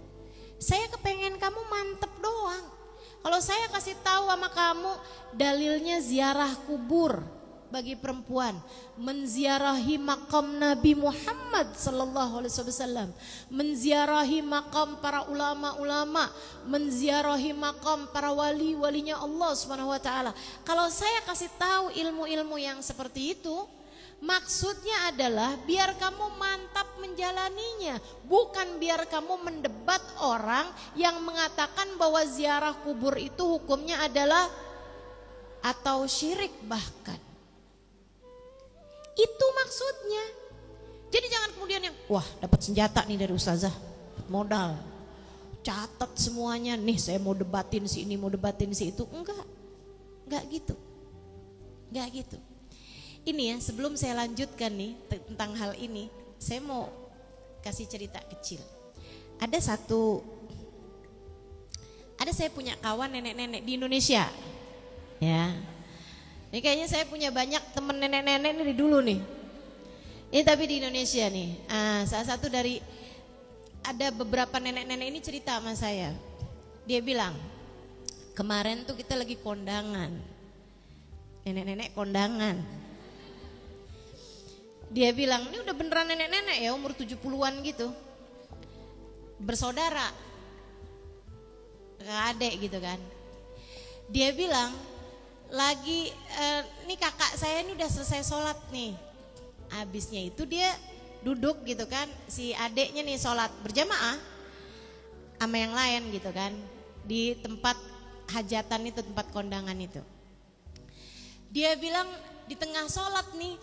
Saya kepengen kamu mantep doang. Kalau saya kasih tahu sama kamu dalilnya ziarah kubur bagi perempuan, menziarahi makam Nabi Muhammad sallallahu alaihi wasallam, menziarahi makam para ulama-ulama, menziarahi makam para wali-walinya Allah Subhanahu wa taala. Kalau saya kasih tahu ilmu-ilmu yang seperti itu, maksudnya adalah biar kamu mantap menjalaninya, bukan biar kamu mendebat orang yang mengatakan bahwa ziarah kubur itu hukumnya adalah atau syirik bahkan. Itu maksudnya. Jadi jangan kemudian yang wah dapat senjata nih dari ustazah, modal, catat semuanya nih, saya mau debatin si ini, mau debatin si itu. Enggak gitu. Ini ya, sebelum saya lanjutkan nih tentang hal ini, saya mau kasih cerita kecil. Ada saya punya kawan nenek-nenek di Indonesia. Ya. Ini kayaknya saya punya banyak temen nenek-nenek dari dulu nih. Ini tapi di Indonesia nih. Salah satu dari, ada beberapa nenek-nenek ini cerita sama saya. Dia bilang, kemarin tuh kita lagi kondangan. Nenek-nenek kondangan. Dia bilang, ini udah beneran nenek-nenek ya, umur 70-an gitu. Bersaudara. Kakak adik gitu kan. Dia bilang, lagi nih kakak saya ini udah selesai sholat nih. Habisnya itu dia duduk gitu kan, si adeknya nih sholat berjamaah sama yang lain gitu kan, di tempat hajatan itu, tempat kondangan itu. Dia bilang di tengah sholat nih,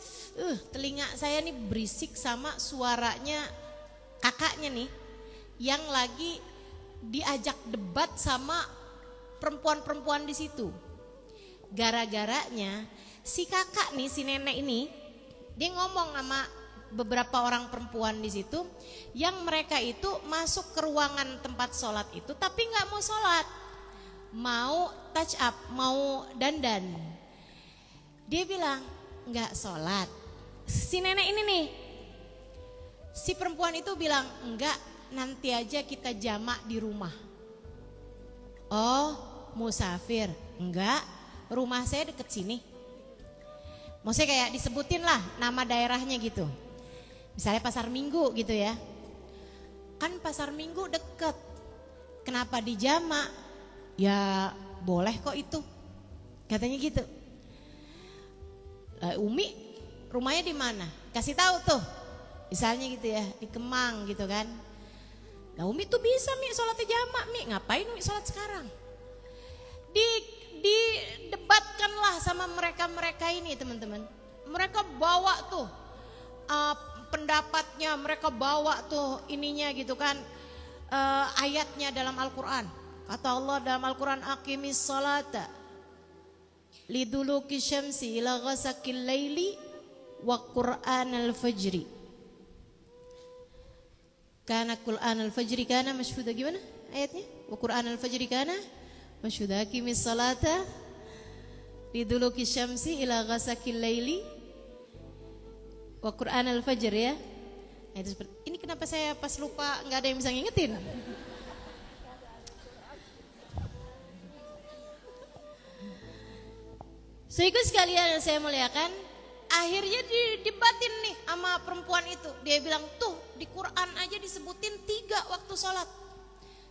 telinga saya nih berisik sama suaranya kakaknya nih, yang lagi diajak debat sama perempuan-perempuan di situ. Gara-garanya si kakak nih, si nenek ini, dia ngomong sama beberapa orang perempuan di situ, yang mereka itu masuk ke ruangan tempat sholat itu, tapi nggak mau sholat, mau touch up, mau dandan. Dia bilang nggak sholat, si nenek ini nih, si perempuan itu bilang, enggak, nanti aja kita jamak di rumah. Oh, musafir? Enggak, rumah saya deket sini. Maksudnya kayak disebutin lah nama daerahnya gitu. Misalnya Pasar Minggu gitu ya. Kan Pasar Minggu deket, kenapa di jamak? Ya boleh kok itu, katanya gitu. Umi rumahnya di mana? Kasih tahu tuh, misalnya gitu ya, di Kemang gitu kan. Nah Umi tuh bisa Mi sholatnya jamak Mi, ngapain Umi sholat sekarang? Didebatkanlah sama mereka ini teman-teman. Mereka bawa tuh pendapatnya, mereka bawa tuh ininya gitu kan, ayatnya dalam Al-Quran. Kata Allah dalam Al-Quran, aqimis sholata liduluki syamsi ila ghasakil laili wa qur'anal fajri. Kana qur'anal fajri kana masyhuda, gimana ayatnya? Wa qur'anal fajri kana masyhuda, aqimis salata liduluki syamsi ila ghasakil laili wa qur'anal fajr ya. Ini kenapa saya pas lupa nggak ada yang bisa ngingetin? Sehingga sekalian yang saya muliakan, akhirnya didebatin nih sama perempuan itu. Dia bilang tuh di Quran aja disebutin 3 waktu sholat.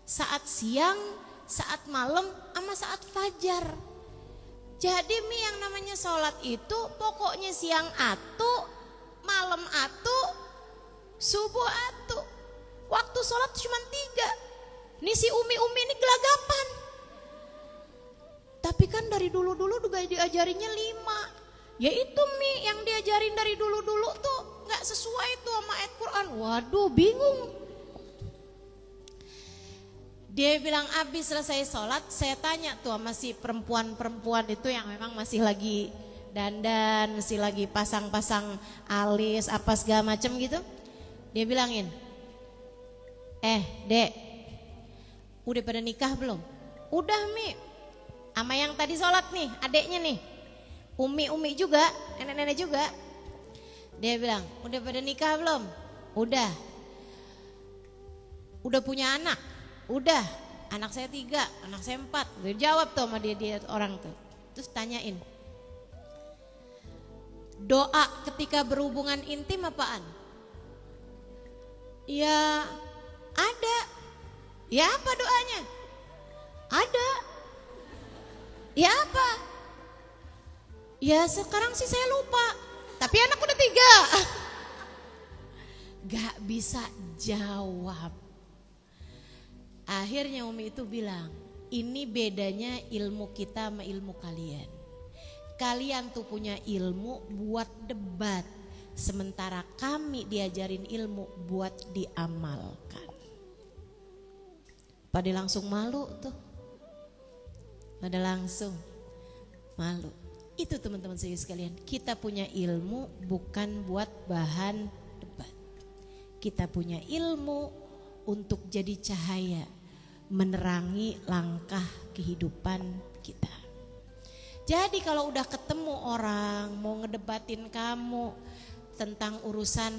Saat siang, saat malam, sama saat fajar. Jadi yang namanya sholat itu pokoknya siang atu, malam atu, subuh atu. Waktu sholat cuma 3. Nih si umi-umi ini gelagapan. Tapi kan dari dulu-dulu juga diajarinnya 5. Ya itu Mi yang diajarin dari dulu-dulu tuh gak sesuai tuh sama ayat Quran. Waduh bingung. Dia bilang abis selesai sholat, saya tanya tuh sama si perempuan-perempuan itu yang memang masih lagi dandan, masih lagi pasang-pasang alis apa segala macem gitu. Dia bilangin, Dek, udah pada nikah belum? Udah Mi. Sama yang tadi sholat nih, adeknya nih, umi-umi juga, nenek-nenek juga. Dia bilang, udah pada nikah belum? Udah. Udah punya anak? Udah. Anak saya 3, anak saya 4. Dia jawab tuh sama dia orang tuh. Terus tanyain, doa ketika berhubungan intim apaan? Ya ada. Ya apa doanya? Ada. Ya apa? Ya sekarang sih saya lupa. Tapi anak udah 3. Gak bisa jawab. Akhirnya Umi itu bilang, ini bedanya ilmu kita sama ilmu kalian. Kalian tuh punya ilmu buat debat, sementara kami diajarin ilmu buat diamalkan. Pada langsung malu tuh. Pada langsung malu. Itu teman-teman sekalian, kita punya ilmu bukan buat bahan debat. Kita punya ilmu untuk jadi cahaya, menerangi langkah kehidupan kita. Jadi kalau udah ketemu orang mau ngedebatin kamu tentang urusan,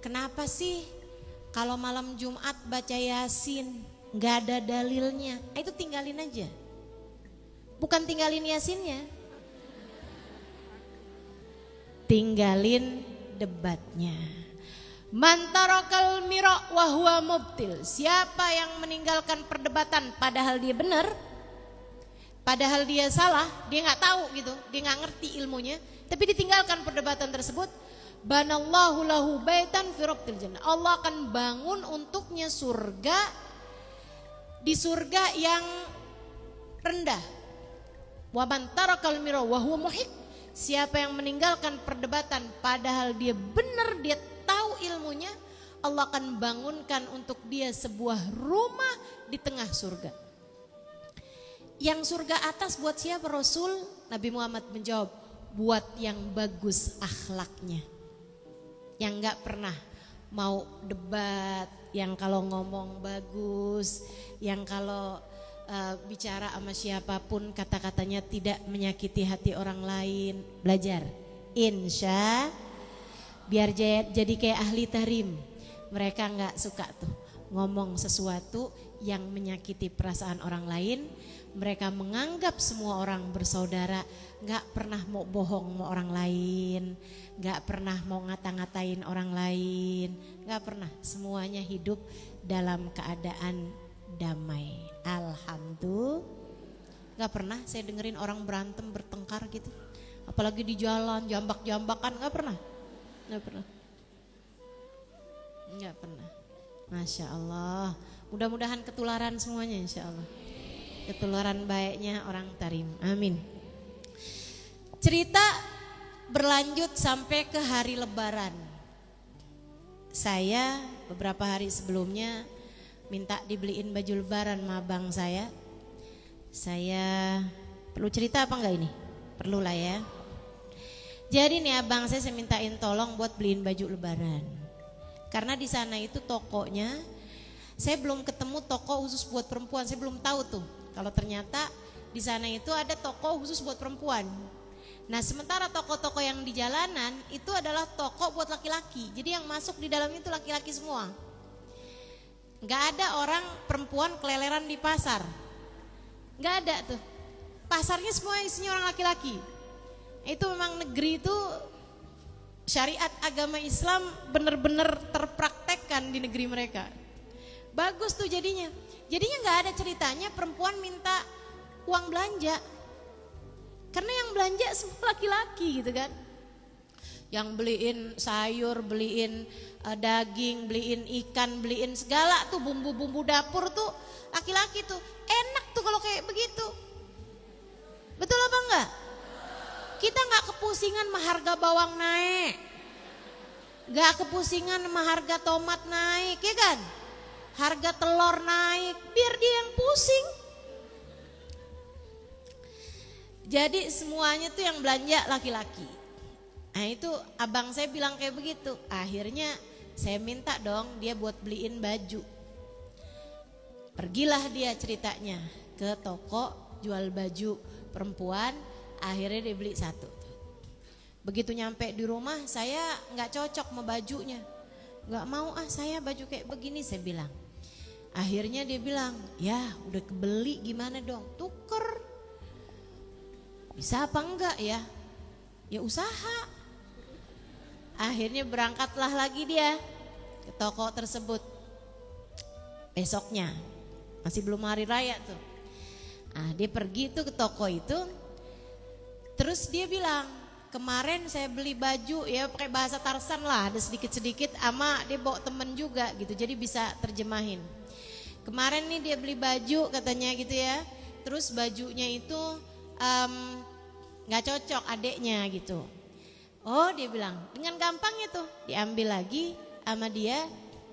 kenapa sih kalau malam Jumat baca Yasin gak ada dalilnya, itu tinggalin aja. Bukan tinggalin Yasinnya, tinggalin debatnya. Man tarakal mira wa huwa mubtil. Siapa yang meninggalkan perdebatan padahal dia benar, padahal dia salah, dia nggak tahu gitu, dia nggak ngerti ilmunya, tapi ditinggalkan perdebatan tersebut. Banallahu lahu baitan fi rabbil jannah. Allah akan bangun untuknya surga, di surga yang rendah. Wa man tarakal mira wa huwa muhiq. Siapa yang meninggalkan perdebatan padahal dia benar, dia tahu ilmunya, Allah akan bangunkan untuk dia sebuah rumah di tengah surga. Yang surga atas buat siapa Rasul? Nabi Muhammad menjawab, buat yang bagus akhlaknya, yang gak pernah mau debat, yang kalau ngomong bagus, yang kalau bicara sama siapapun kata-katanya tidak menyakiti hati orang lain. Belajar, insya biar jadi kayak ahli tarim. Mereka nggak suka tuh ngomong sesuatu yang menyakiti perasaan orang lain. Mereka menganggap semua orang bersaudara, nggak pernah mau bohong sama orang lain, nggak pernah mau ngata-ngatain orang lain, nggak pernah. Semuanya hidup dalam keadaan damai. Alhamdulillah. Nggak pernah saya dengerin orang berantem bertengkar gitu, apalagi di jalan jambak-jambakan, nggak pernah. Masya Allah. Mudah-mudahan ketularan semuanya, insya Allah. Ketularan baiknya orang tarim. Amin. Cerita berlanjut sampai ke hari Lebaran. Saya beberapa hari sebelumnya minta dibeliin baju Lebaran sama abang saya. Saya perlu cerita apa enggak ini? Perlu lah ya. Jadi nih abang saya mintain tolong buat beliin baju Lebaran. Karena di sana itu tokonya, saya belum ketemu toko khusus buat perempuan. Saya belum tahu tuh kalau ternyata di sana itu ada toko khusus buat perempuan. Nah sementara toko-toko yang di jalanan itu adalah toko buat laki-laki. Jadi yang masuk di dalam itu laki-laki semua. Gak ada orang perempuan keleleran di pasar. Gak ada tuh. Pasarnya semua isinya orang laki-laki. Itu memang negeri itu syariat agama Islam benar-benar terpraktekkan di negeri mereka. Bagus tuh jadinya. Jadinya gak ada ceritanya perempuan minta uang belanja. Karena yang belanja semua laki-laki gitu kan. Yang beliin sayur, beliin daging, beliin ikan, beliin segala tuh bumbu-bumbu dapur tuh laki-laki tuh. Enak tuh kalau kayak begitu. Betul apa enggak? Kita gak kepusingan sama harga bawang naik, gak kepusingan sama harga tomat naik, ya kan? Harga telur naik, biar dia yang pusing. Jadi semuanya tuh yang belanja laki-laki. Nah itu abang saya bilang kayak begitu. Akhirnya saya minta dong dia buat beliin baju. Pergilah dia ceritanya ke toko jual baju perempuan. Akhirnya dia beli satu. Begitu nyampe di rumah saya gak cocok sama bajunya. Gak mau saya baju kayak begini saya bilang. Akhirnya dia bilang, ya udah kebeli gimana dong, tuker. Bisa apa enggak ya? Ya usaha. Akhirnya berangkatlah lagi dia ke toko tersebut. Besoknya, masih belum hari raya tuh. Nah, dia pergi tuh ke toko itu. Terus dia bilang, kemarin saya beli baju ya pakai bahasa Tarsan lah, ada sedikit-sedikit ama dia bawa temen juga gitu. Jadi bisa terjemahin. Kemarin nih dia beli baju katanya gitu ya. Terus bajunya itu gak cocok adeknya gitu. Oh dia bilang dengan gampangnya tuh diambil lagi sama dia,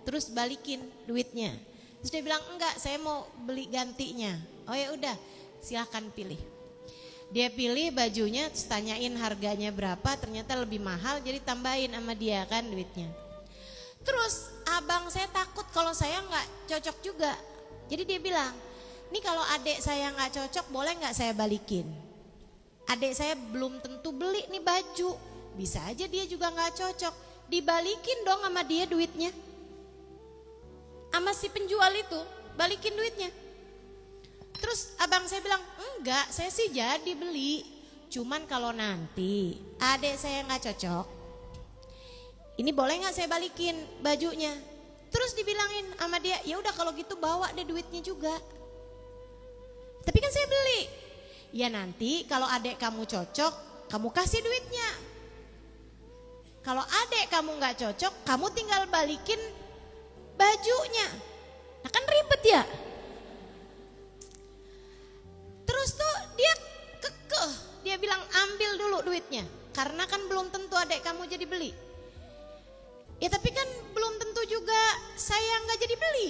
terus balikin duitnya. Terus dia bilang enggak, saya mau beli gantinya. Oh ya udah silahkan pilih. Dia pilih bajunya, terus tanyain harganya berapa, ternyata lebih mahal, jadi tambahin sama dia kan duitnya. Terus abang saya takut kalau saya nggak cocok juga, jadi dia bilang, nih kalau adik saya nggak cocok boleh nggak saya balikin? Adik saya belum tentu beli nih baju, bisa aja dia juga nggak cocok, dibalikin dong sama dia duitnya, sama si penjual itu, balikin duitnya. Terus abang saya bilang, enggak, saya sih jadi beli. Cuman kalau nanti adik saya nggak cocok, ini boleh nggak saya balikin bajunya? Terus dibilangin sama dia, ya udah kalau gitu bawa deh duitnya juga. Tapi kan saya beli. Ya nanti kalau adik kamu cocok, kamu kasih duitnya. Kalau adik kamu nggak cocok, kamu tinggal balikin bajunya. Nah kan ribet ya. Terus tuh dia kekeh, dia bilang ambil dulu duitnya, karena kan belum tentu adik kamu jadi beli. Ya tapi kan belum tentu juga saya nggak jadi beli.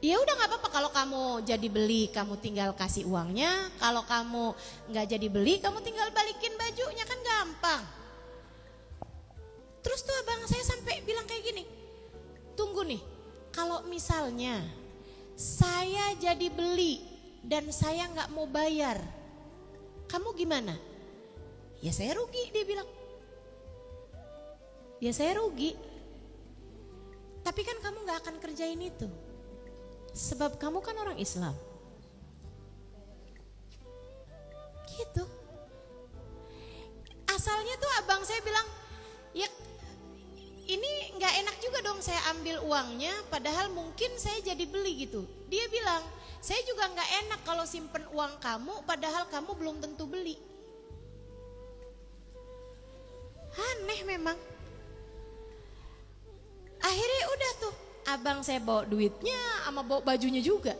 Ya udah nggak apa-apa kalau kamu jadi beli, kamu tinggal kasih uangnya. Kalau kamu nggak jadi beli, kamu tinggal balikin bajunya, kan gampang. Terus tuh abang saya sampai bilang kayak gini, tunggu nih, kalau misalnya saya jadi beli dan saya nggak mau bayar, kamu gimana? Ya saya rugi, dia bilang. ya saya rugi. Tapi kan kamu gak akan kerjain itu. Sebab kamu kan orang Islam. Gitu. Asalnya tuh abang saya bilang, ya ini gak enak juga dong saya ambil uangnya, padahal mungkin saya jadi beli gitu. Dia bilang, saya juga gak enak kalau simpen uang kamu, padahal kamu belum tentu beli. Aneh memang. Akhirnya udah tuh, abang saya bawa duitnya sama bawa bajunya juga.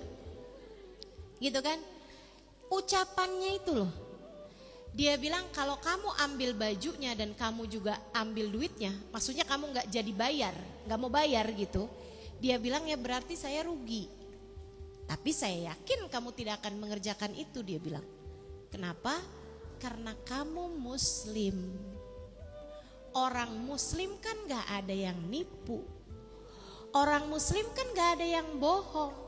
Gitu kan. Ucapannya itu loh. Dia bilang kalau kamu ambil bajunya dan kamu juga ambil duitnya, maksudnya kamu gak jadi bayar, gak mau bayar gitu. Dia bilang ya berarti saya rugi. Tapi saya yakin kamu tidak akan mengerjakan itu, dia bilang. Kenapa? Karena kamu muslim. Orang muslim kan gak ada yang nipu. Orang muslim kan gak ada yang bohong.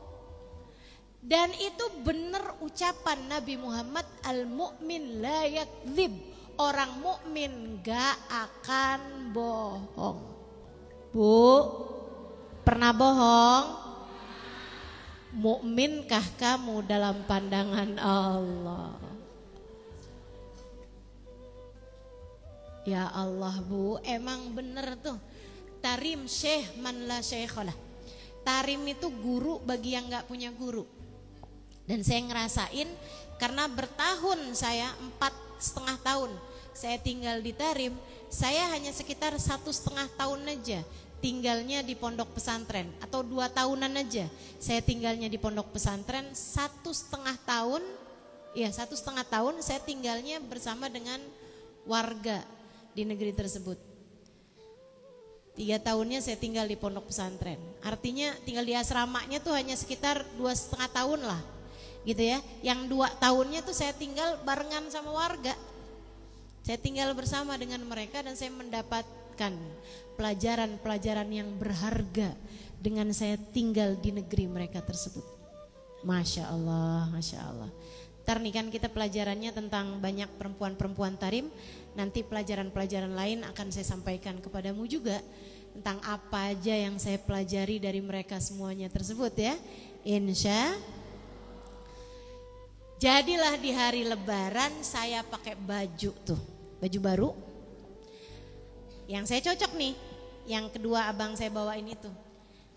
Dan itu benar ucapan Nabi Muhammad, al-mu'min la yakdzib. Orang mukmin gak akan bohong. Bu, pernah bohong? Mukminkah kamu dalam pandangan Allah? Ya Allah Bu, emang bener tuh. Tarim syekh man la syaikhalah. Tarim itu guru bagi yang gak punya guru. Dan saya ngerasain karena bertahun saya 4,5 tahun saya tinggal di Tarim. Saya hanya sekitar 1,5 tahun aja tinggalnya di pondok pesantren. Atau 2 tahunan aja saya tinggalnya di pondok pesantren. 1,5 tahun, ya 1,5 tahun saya tinggalnya bersama dengan warga di negeri tersebut. 3 tahunnya saya tinggal di pondok pesantren. Artinya tinggal di asramanya tuh hanya sekitar 2,5 tahun lah, gitu ya. Yang 2 tahunnya tuh saya tinggal barengan sama warga. Saya tinggal bersama dengan mereka dan saya mendapatkan pelajaran-pelajaran yang berharga dengan saya tinggal di negeri mereka tersebut. Masya Allah, Masya Allah. Ntar nih kan kita pelajarannya tentang banyak perempuan-perempuan Tarim. Nanti pelajaran-pelajaran lain akan saya sampaikan kepadamu juga tentang apa aja yang saya pelajari dari mereka semuanya tersebut ya. Insya. Jadilah di hari Lebaran saya pakai baju tuh, baju baru. Yang saya cocok nih, yang kedua abang saya bawain itu.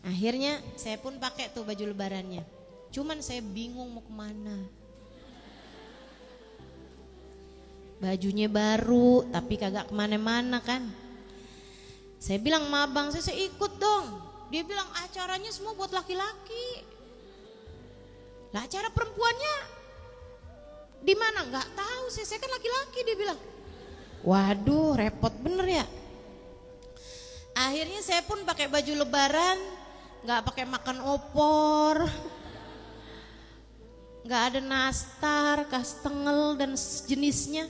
Akhirnya saya pun pakai tuh baju Lebarannya. Cuman saya bingung mau kemana. Bajunya baru tapi kagak kemana-mana kan. Saya bilang sama abang saya ikut dong. Dia bilang acaranya semua buat laki-laki. Lah acara perempuannya di mana? Nggak tahu sih, saya kan laki-laki, dia bilang. Waduh, repot bener ya. Akhirnya saya pun pakai baju Lebaran, nggak pakai makan opor, nggak ada nastar, kastengel dan sejenisnya.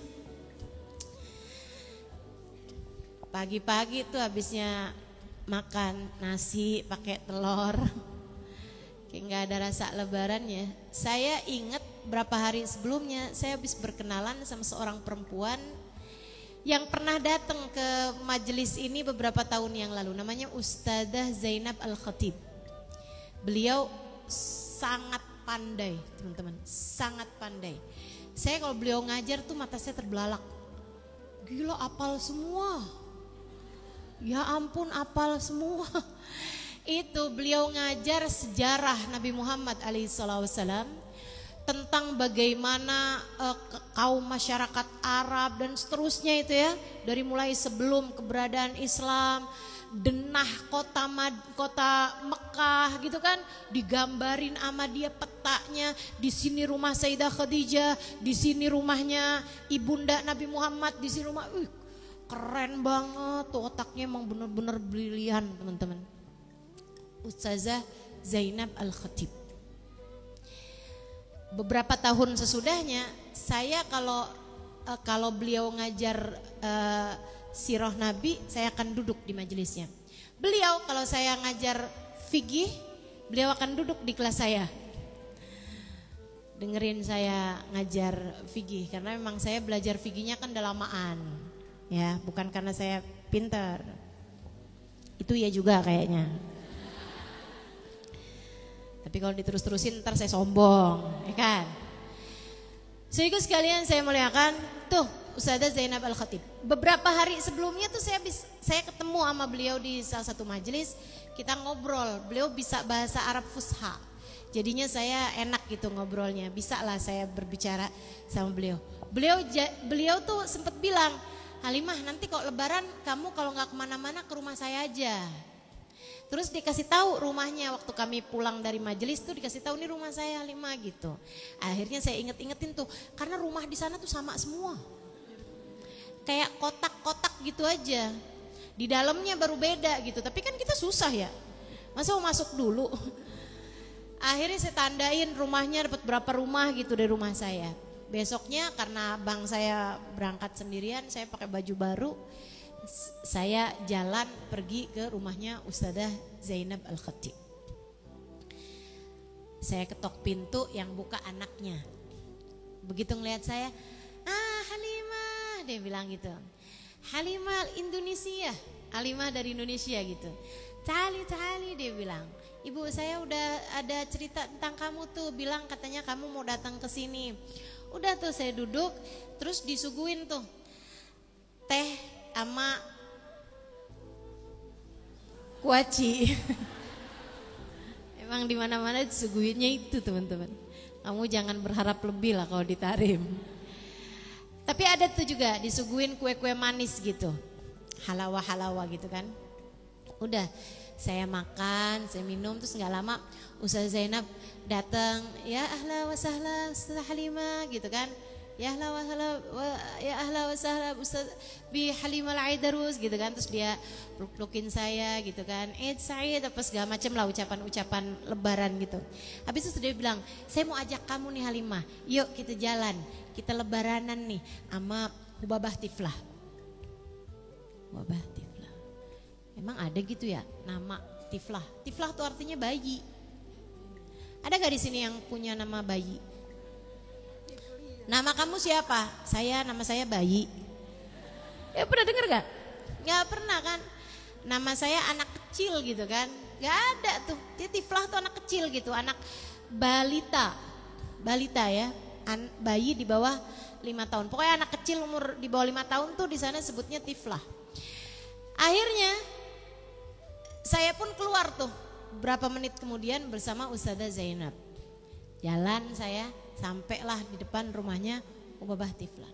Pagi-pagi tuh habisnya makan nasi pakai telur, kayak nggak ada rasa Lebarannya. Saya ingat berapa hari sebelumnya saya habis berkenalan sama seorang perempuan yang pernah datang ke majelis ini beberapa tahun yang lalu. Namanya Ustadzah Zainab Al-Khatib. Beliau sangat pandai teman-teman, sangat pandai. Saya kalau beliau ngajar tuh mata saya terbelalak. Gila, apal semua. Ya ampun, apal semua. Itu beliau ngajar sejarah Nabi Muhammad SAW tentang bagaimana kaum masyarakat Arab dan seterusnya itu ya, dari mulai sebelum keberadaan Islam, denah kota Mekah gitu kan, digambarin sama dia petanya. Di sini rumah Sayyidah Khadijah, di sini rumahnya ibunda Nabi Muhammad, di sini rumah. Keren banget tuh, otaknya emang bener-bener brilian teman-teman. Ustazah Zainab Al-Khatib. Beberapa tahun sesudahnya saya kalau beliau ngajar sirah Nabi, saya akan duduk di majelisnya. Beliau kalau saya ngajar fikih, beliau akan duduk di kelas saya, dengerin saya ngajar fikih. Karena memang saya belajar fikihnya kan udah lamaan, ya bukan karena saya pintar. Itu ya juga kayaknya. Tapi kalau diterus-terusin ntar saya sombong, ya kan? Sehingga sekalian saya muliakan, tuh Ustazah Zainab Al-Khatib. Beberapa hari sebelumnya tuh saya ketemu sama beliau di salah satu majelis, kita ngobrol. Beliau bisa bahasa Arab Fusha. Jadinya saya enak gitu ngobrolnya, bisa lah saya berbicara sama beliau. Beliau tuh sempat bilang, Halimah nanti kalau lebaran kamu kalau nggak kemana-mana ke rumah saya aja. Terus dikasih tahu rumahnya waktu kami pulang dari majelis tuh dikasih tahu ini rumah saya Halimah gitu. Akhirnya saya ingetin tuh karena rumah di sana tuh sama semua. Kayak kotak-kotak gitu aja. Di dalamnya baru beda gitu. Tapi kan kita susah ya. Masa mau masuk dulu? Akhirnya saya tandain rumahnya dapat berapa rumah gitu dari rumah saya. Besoknya karena bang saya berangkat sendirian, saya pakai baju baru. Saya jalan pergi ke rumahnya Ustazah Zainab Al-Khatib. Saya ketok pintu, yang buka anaknya. Begitu ngelihat saya, Halimah, dia bilang gitu. Halimah Indonesia, Halimah dari Indonesia gitu. Tali dia bilang. Ibu saya udah ada cerita tentang kamu tuh, bilang katanya kamu mau datang ke sini. Udah tuh saya duduk, terus disuguhin tuh teh sama kuaci. Emang di mana-mana disuguhinnya itu teman-teman. Kamu jangan berharap lebih lah kalau ditarim. Tapi ada tuh juga disuguhin kue-kue manis gitu, halawa-halawa gitu kan. Udah saya makan, saya minum, terus nggak lama Ustazah Zainab datang, ya ahla wa sahla Ustazah Halimah gitu kan. Ya ahla wa sahla Ustaz bi Halimah Al-Aidarus gitu kan. Terus dia peluk-pelukin saya gitu kan. Eid Said apa segala macam lah ucapan-ucapan lebaran gitu. Habis itu dia bilang, saya mau ajak kamu nih Halimah, yuk kita jalan, kita lebaranan nih sama Hubabah Tiflah. Hubabah Tiflah. Emang ada gitu ya nama Tiflah? Tiflah tuh artinya bayi. Ada gak di sini yang punya nama bayi? Nama kamu siapa? Nama saya Bayi. Ya pernah dengar gak? Gak pernah kan? Nama saya anak kecil gitu kan? Gak ada tuh. Tiflah tuh anak kecil gitu, anak balita. Balita ya, bayi di bawah 5 tahun. Pokoknya anak kecil umur di bawah 5 tahun tuh di sana sebutnya Tiflah. Akhirnya saya pun keluar tuh berapa menit kemudian bersama Ustazah Zainab. Jalan saya sampailah di depan rumahnya Hubabah Tiflah.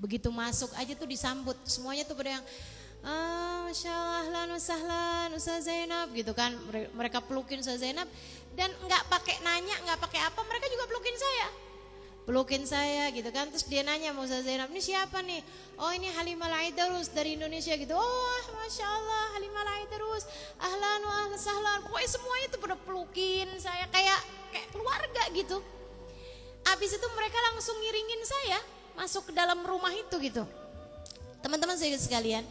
Begitu masuk aja tuh disambut, semuanya tuh pada yang Masya Allah, ahlan wa sahlan Ustazah Zainab gitu kan. Mereka pelukin Ustazah Zainab dan nggak pakai nanya, nggak pakai apa, mereka juga pelukin saya gitu kan. Terus dia nanya sama Ustazah Zainab, ini siapa nih? Oh ini Halimah Al-Aidarus dari Indonesia gitu. Oh Masya Allah, Halimah Al-Aidarus, ahlan wa sahlan. Pokoknya semuanya tuh pada pelukin saya kayak keluarga gitu. Abis itu mereka langsung ngiringin saya masuk ke dalam rumah itu gitu. Teman-teman saya sekalian,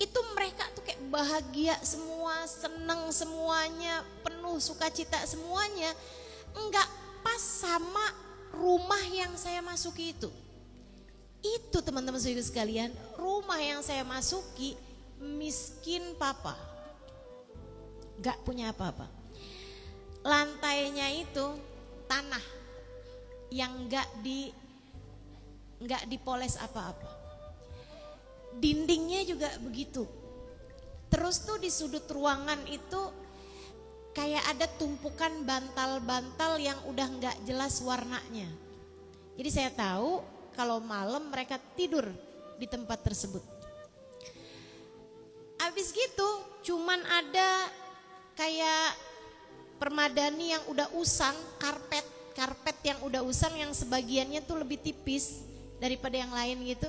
itu mereka tuh kayak bahagia semua, seneng semuanya, penuh sukacita semuanya. Enggak pas sama rumah yang saya masuki itu. Itu teman-teman saya sekalian, rumah yang saya masuki miskin papa. Enggak punya apa-apa. Lantainya itu tanah yang enggak dipoles apa-apa. Dindingnya juga begitu. Terus tuh di sudut ruangan itu kayak ada tumpukan bantal-bantal yang udah enggak jelas warnanya. Jadi saya tahu kalau malam mereka tidur di tempat tersebut. Habis gitu cuman ada kayak permadani yang udah usang, karpet yang udah usang yang sebagiannya tuh lebih tipis daripada yang lain gitu.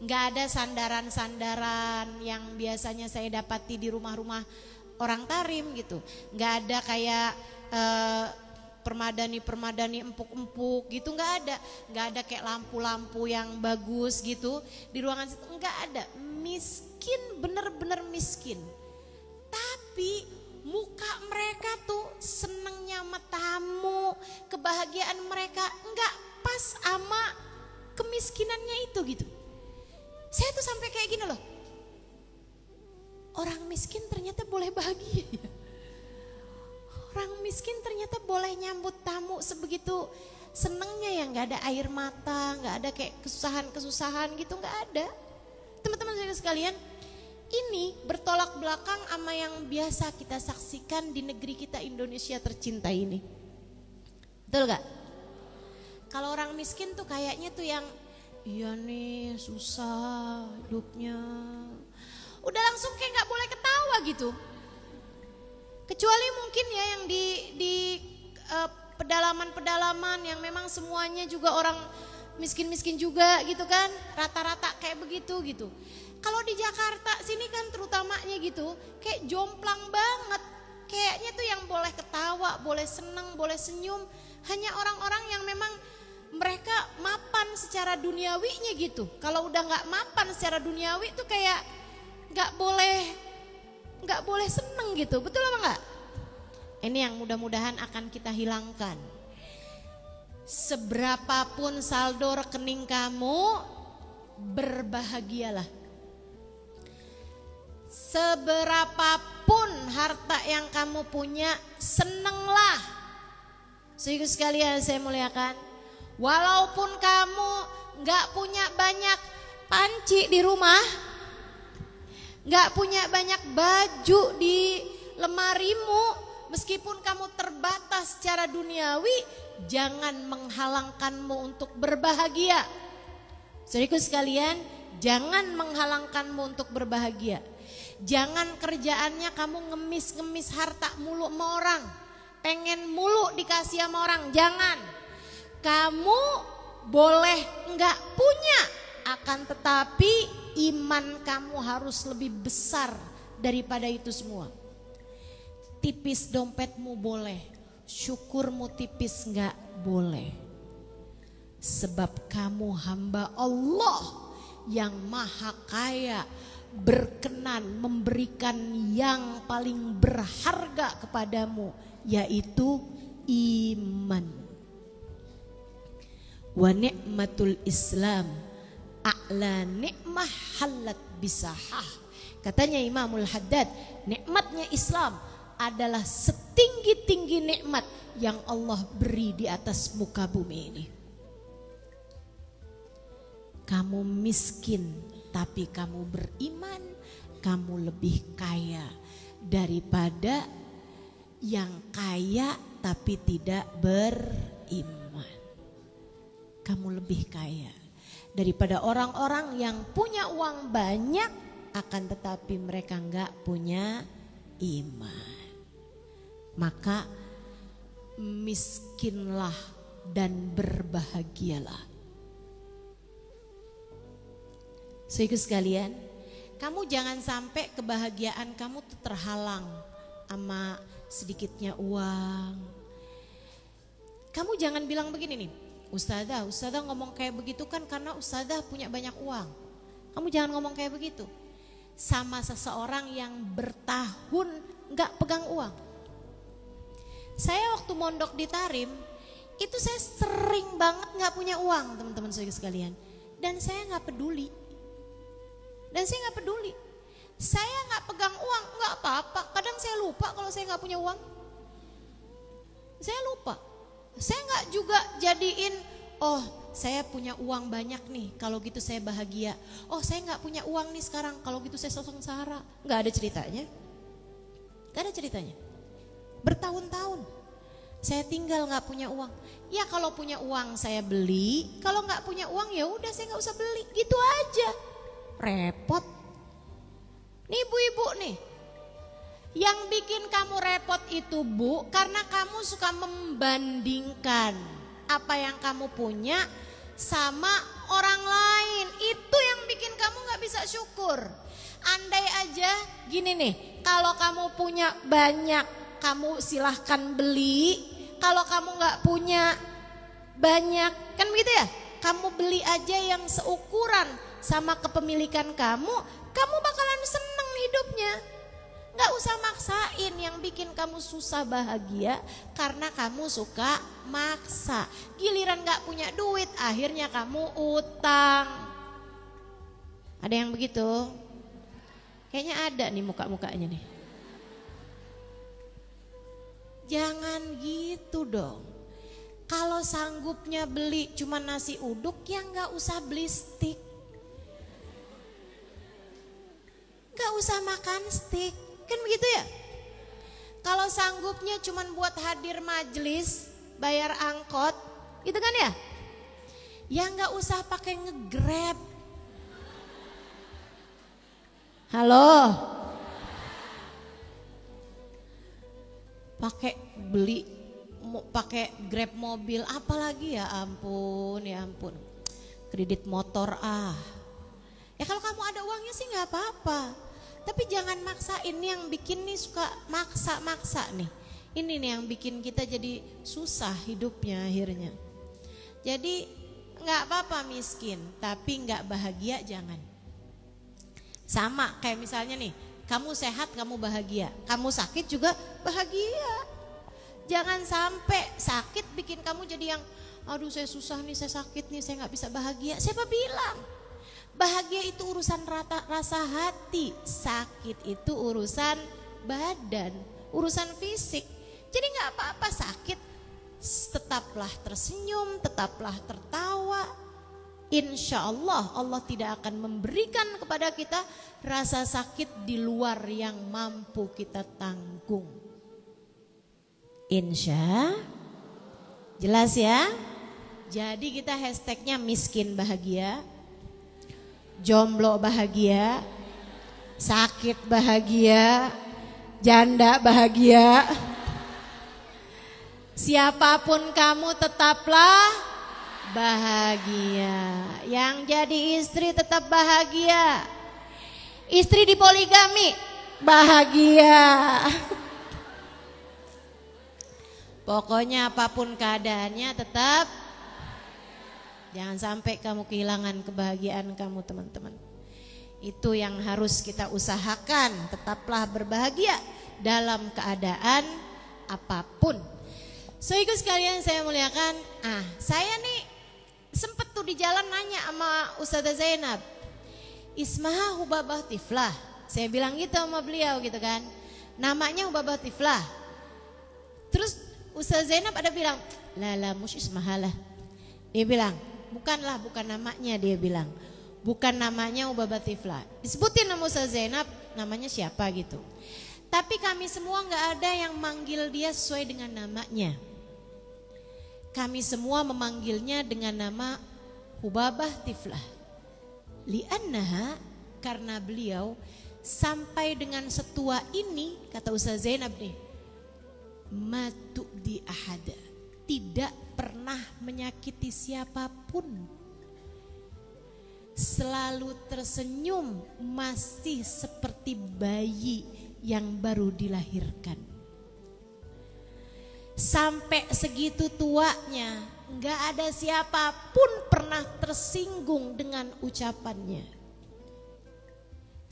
Nggak ada sandaran-sandaran yang biasanya saya dapati di rumah-rumah orang tarim gitu. Nggak ada kayak permadani empuk-empuk gitu, nggak ada kayak lampu-lampu yang bagus gitu di ruangan situ, nggak ada. Miskin, bener-bener miskin. Tapi muka mereka tuh senengnya sama tamu, kebahagiaan mereka nggak pas sama kemiskinannya itu gitu. Saya tuh sampai kayak gini loh. orang miskin ternyata boleh bahagia ya. Orang miskin ternyata boleh nyambut tamu sebegitu senengnya ya, nggak ada air mata, nggak ada kayak kesusahan gitu, nggak ada. Teman-teman saya sekalian, ini bertolak belakang sama yang biasa kita saksikan di negeri kita Indonesia tercinta ini. Betul gak? Kalau orang miskin tuh kayaknya tuh yang iya nih susah hidupnya, udah langsung kayak nggak boleh ketawa gitu. Kecuali mungkin ya yang di pedalaman-pedalaman yang memang semuanya juga orang miskin-miskin juga gitu kan, rata-rata kayak begitu gitu. Kalau di Jakarta sini kan terutamanya gitu, kayak jomplang banget. Kayaknya tuh yang boleh ketawa, boleh seneng, boleh senyum, hanya orang-orang yang memang mereka mapan secara duniawinya gitu. Kalau udah nggak mapan secara duniawi tuh kayak nggak boleh seneng gitu, betul apa enggak? Ini yang mudah-mudahan akan kita hilangkan. Seberapapun saldo rekening kamu, berbahagialah. Seberapapun harta yang kamu punya, senenglah. Saudara sekalian saya muliakan, walaupun kamu nggak punya banyak panci di rumah, gak punya banyak baju di lemarimu, meskipun kamu terbatas secara duniawi, jangan menghalangkanmu untuk berbahagia. Saudaraku sekalian, jangan menghalangkanmu untuk berbahagia. Jangan kerjaannya kamu ngemis-ngemis harta mulu sama orang, pengen mulu dikasih sama orang, jangan. Kamu boleh gak punya, akan tetapi iman kamu harus lebih besar daripada itu semua. Tipis dompetmu boleh, syukurmu tipis enggak boleh. Sebab kamu hamba Allah yang maha kaya, berkenan memberikan yang paling berharga kepadamu, yaitu iman. Wa ni'matul Islam a'la nikmah halat bisahah. Katanya Imamul Haddad, nikmatnya Islam adalah setinggi-tinggi nikmat yang Allah beri di atas muka bumi ini. Kamu miskin tapi kamu beriman, kamu lebih kaya daripada yang kaya tapi tidak beriman. Kamu lebih kaya daripada orang-orang yang punya uang banyak akan tetapi mereka enggak punya iman. Maka miskinlah dan berbahagialah. Saudara sekalian, kamu jangan sampai kebahagiaan kamu tuh terhalang sama sedikitnya uang. Kamu jangan bilang begini nih, Ustazah ngomong kayak begitu kan karena Ustazah punya banyak uang. Kamu jangan ngomong kayak begitu sama seseorang yang bertahun gak pegang uang. Saya waktu mondok di Tarim, itu saya sering banget gak punya uang, teman-teman saya sekalian. Dan saya gak peduli. Saya gak pegang uang, gak apa-apa. Kadang saya lupa kalau saya gak punya uang. Saya lupa. Saya gak juga jadiin, oh saya punya uang banyak nih, kalau gitu saya bahagia. Oh saya gak punya uang nih sekarang, kalau gitu saya sengsara. Gak ada ceritanya. Bertahun-tahun saya tinggal gak punya uang. Ya kalau punya uang saya beli, kalau gak punya uang ya udah saya gak usah beli, gitu aja. Repot. Nih ibu-ibu nih, yang bikin kamu repot itu Bu, karena kamu suka membandingkan apa yang kamu punya sama orang lain. Itu yang bikin kamu gak bisa syukur. Andai aja gini nih, kalau kamu punya banyak, kamu silahkan beli. Kalau kamu gak punya banyak, kan begitu ya? Kamu beli aja yang seukuran sama kepemilikan kamu bakalan seneng hidupnya. Gak usah maksain, yang bikin kamu susah bahagia karena kamu suka maksa. Giliran gak punya duit, akhirnya kamu utang. Ada yang begitu? Kayaknya ada nih muka-mukanya nih. Jangan gitu dong. Kalau sanggupnya beli cuma nasi uduk, ya nggak usah beli steak. Nggak usah makan steak, kan begitu ya? Kalau sanggupnya cuma buat hadir majelis, bayar angkot, gitu kan ya? Ya nggak usah pakai nge-Grab. Halo? Pakai beli, pakai Grab mobil, apalagi ya ampun, ya ampun. Kredit motor Ya kalau kamu ada uangnya sih nggak apa-apa. Tapi jangan maksain, yang bikin nih suka maksa-maksa nih. Ini nih yang bikin kita jadi susah hidupnya akhirnya. Jadi nggak apa-apa miskin, tapi nggak bahagia jangan. Sama kayak misalnya nih, kamu sehat kamu bahagia, kamu sakit juga bahagia. Jangan sampai sakit bikin kamu jadi yang, aduh saya susah nih, saya sakit nih, saya nggak bisa bahagia. Siapa bilang? Bahagia itu urusan rasa hati, sakit itu urusan badan, urusan fisik. Jadi nggak apa-apa sakit, tetaplah tersenyum, tetaplah tertawa. Insya Allah, Allah tidak akan memberikan kepada kita rasa sakit di luar yang mampu kita tanggung. Insya, jelas ya? Jadi kita hashtagnya miskin bahagia, jomblo bahagia, sakit bahagia, janda bahagia. Siapapun kamu tetaplah bahagia. Yang jadi istri tetap bahagia. Istri di poligami bahagia. Pokoknya apapun keadaannya tetap. Jangan sampai kamu kehilangan kebahagiaan kamu teman-teman. Itu yang harus kita usahakan. Tetaplah berbahagia dalam keadaan apapun. So ikut sekalian saya muliakan. Saya nih sempet tuh di jalan nanya sama Ustazah Zainab, Ismaha Hubabah Tiflah. Saya bilang gitu sama beliau gitu kan, namanya Hubabah Tiflah. Terus Ustazah Zainab ada bilang, lala mus Ismahalah. Dia bilang, bukan namanya. Dia bilang, bukan namanya Hubabah Tiflah. Disebutin nama Ustazah Zainab, namanya siapa gitu. Tapi kami semua gak ada yang manggil dia sesuai dengan namanya. Kami semua memanggilnya dengan nama Hubabah Tiflah. Li'annaha, karena beliau sampai dengan setua ini, kata Ustazah Zainab nih, matu'di ahada, tidak pernah menyakiti siapapun. Selalu tersenyum, masih seperti bayi yang baru dilahirkan. Sampai segitu tuanya, gak ada siapapun pernah tersinggung dengan ucapannya.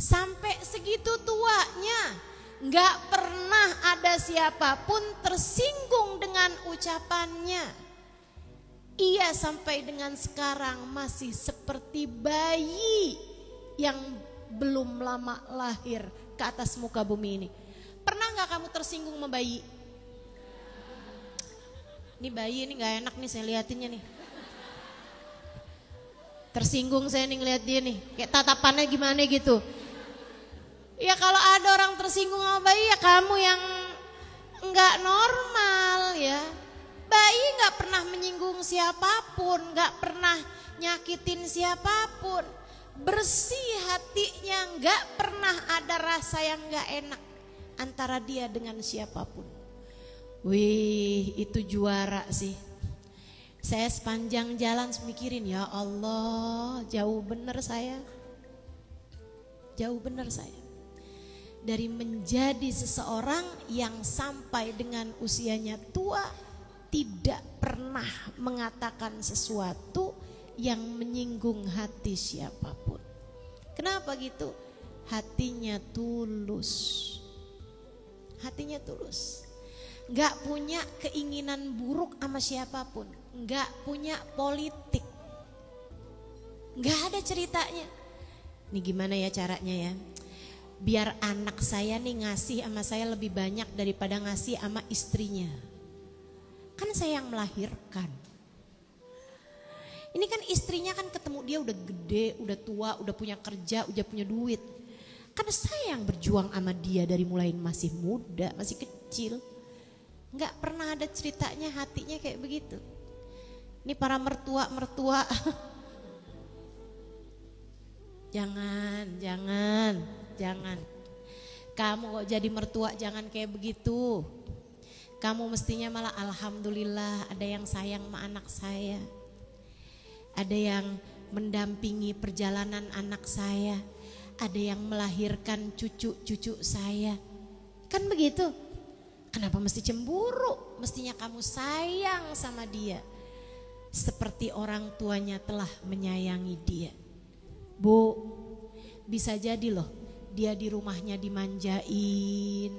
Sampai segitu tuanya, gak pernah ada siapapun tersinggung dengan ucapannya. Ia sampai dengan sekarang masih seperti bayi yang belum lama lahir ke atas muka bumi ini. Pernah gak kamu tersinggung sama bayi? Ini bayi ini gak enak nih saya liatinnya nih. Tersinggung saya nih ngeliat dia nih, kayak tatapannya gimana gitu. Ya kalau ada orang tersinggung sama bayi, ya kamu yang gak normal ya. Bayi gak pernah menyinggung siapapun, gak pernah nyakitin siapapun. Bersih hatinya, gak pernah ada rasa yang gak enak antara dia dengan siapapun. Wih, itu juara sih. Saya sepanjang jalan mikirin, ya Allah, jauh bener saya. Jauh bener saya. Dari menjadi seseorang yang sampai dengan usianya tua tidak pernah mengatakan sesuatu yang menyinggung hati siapapun. Kenapa gitu? Hatinya tulus. Hatinya tulus. Gak punya keinginan buruk sama siapapun. Gak punya politik. Gak ada ceritanya. Ini gimana ya caranya ya? biar anak saya nih ngasih sama saya lebih banyak daripada ngasih sama istrinya. Kan saya yang melahirkan. Ini kan istrinya kan ketemu dia udah gede, udah tua, udah punya kerja, udah punya duit. Kan saya yang berjuang sama dia dari mulai masih muda, masih kecil. Nggak pernah ada ceritanya hatinya kayak begitu. Ini para mertua-mertua. Jangan. Kamu kok jadi mertua jangan kayak begitu. Kamu mestinya malah alhamdulillah ada yang sayang sama anak saya. Ada yang mendampingi perjalanan anak saya. Ada yang melahirkan cucu-cucu saya. Kan begitu? Kenapa mesti cemburu? Mestinya kamu sayang sama dia. Seperti orang tuanya telah menyayangi dia. Bu, bisa jadi loh dia di rumahnya dimanjain,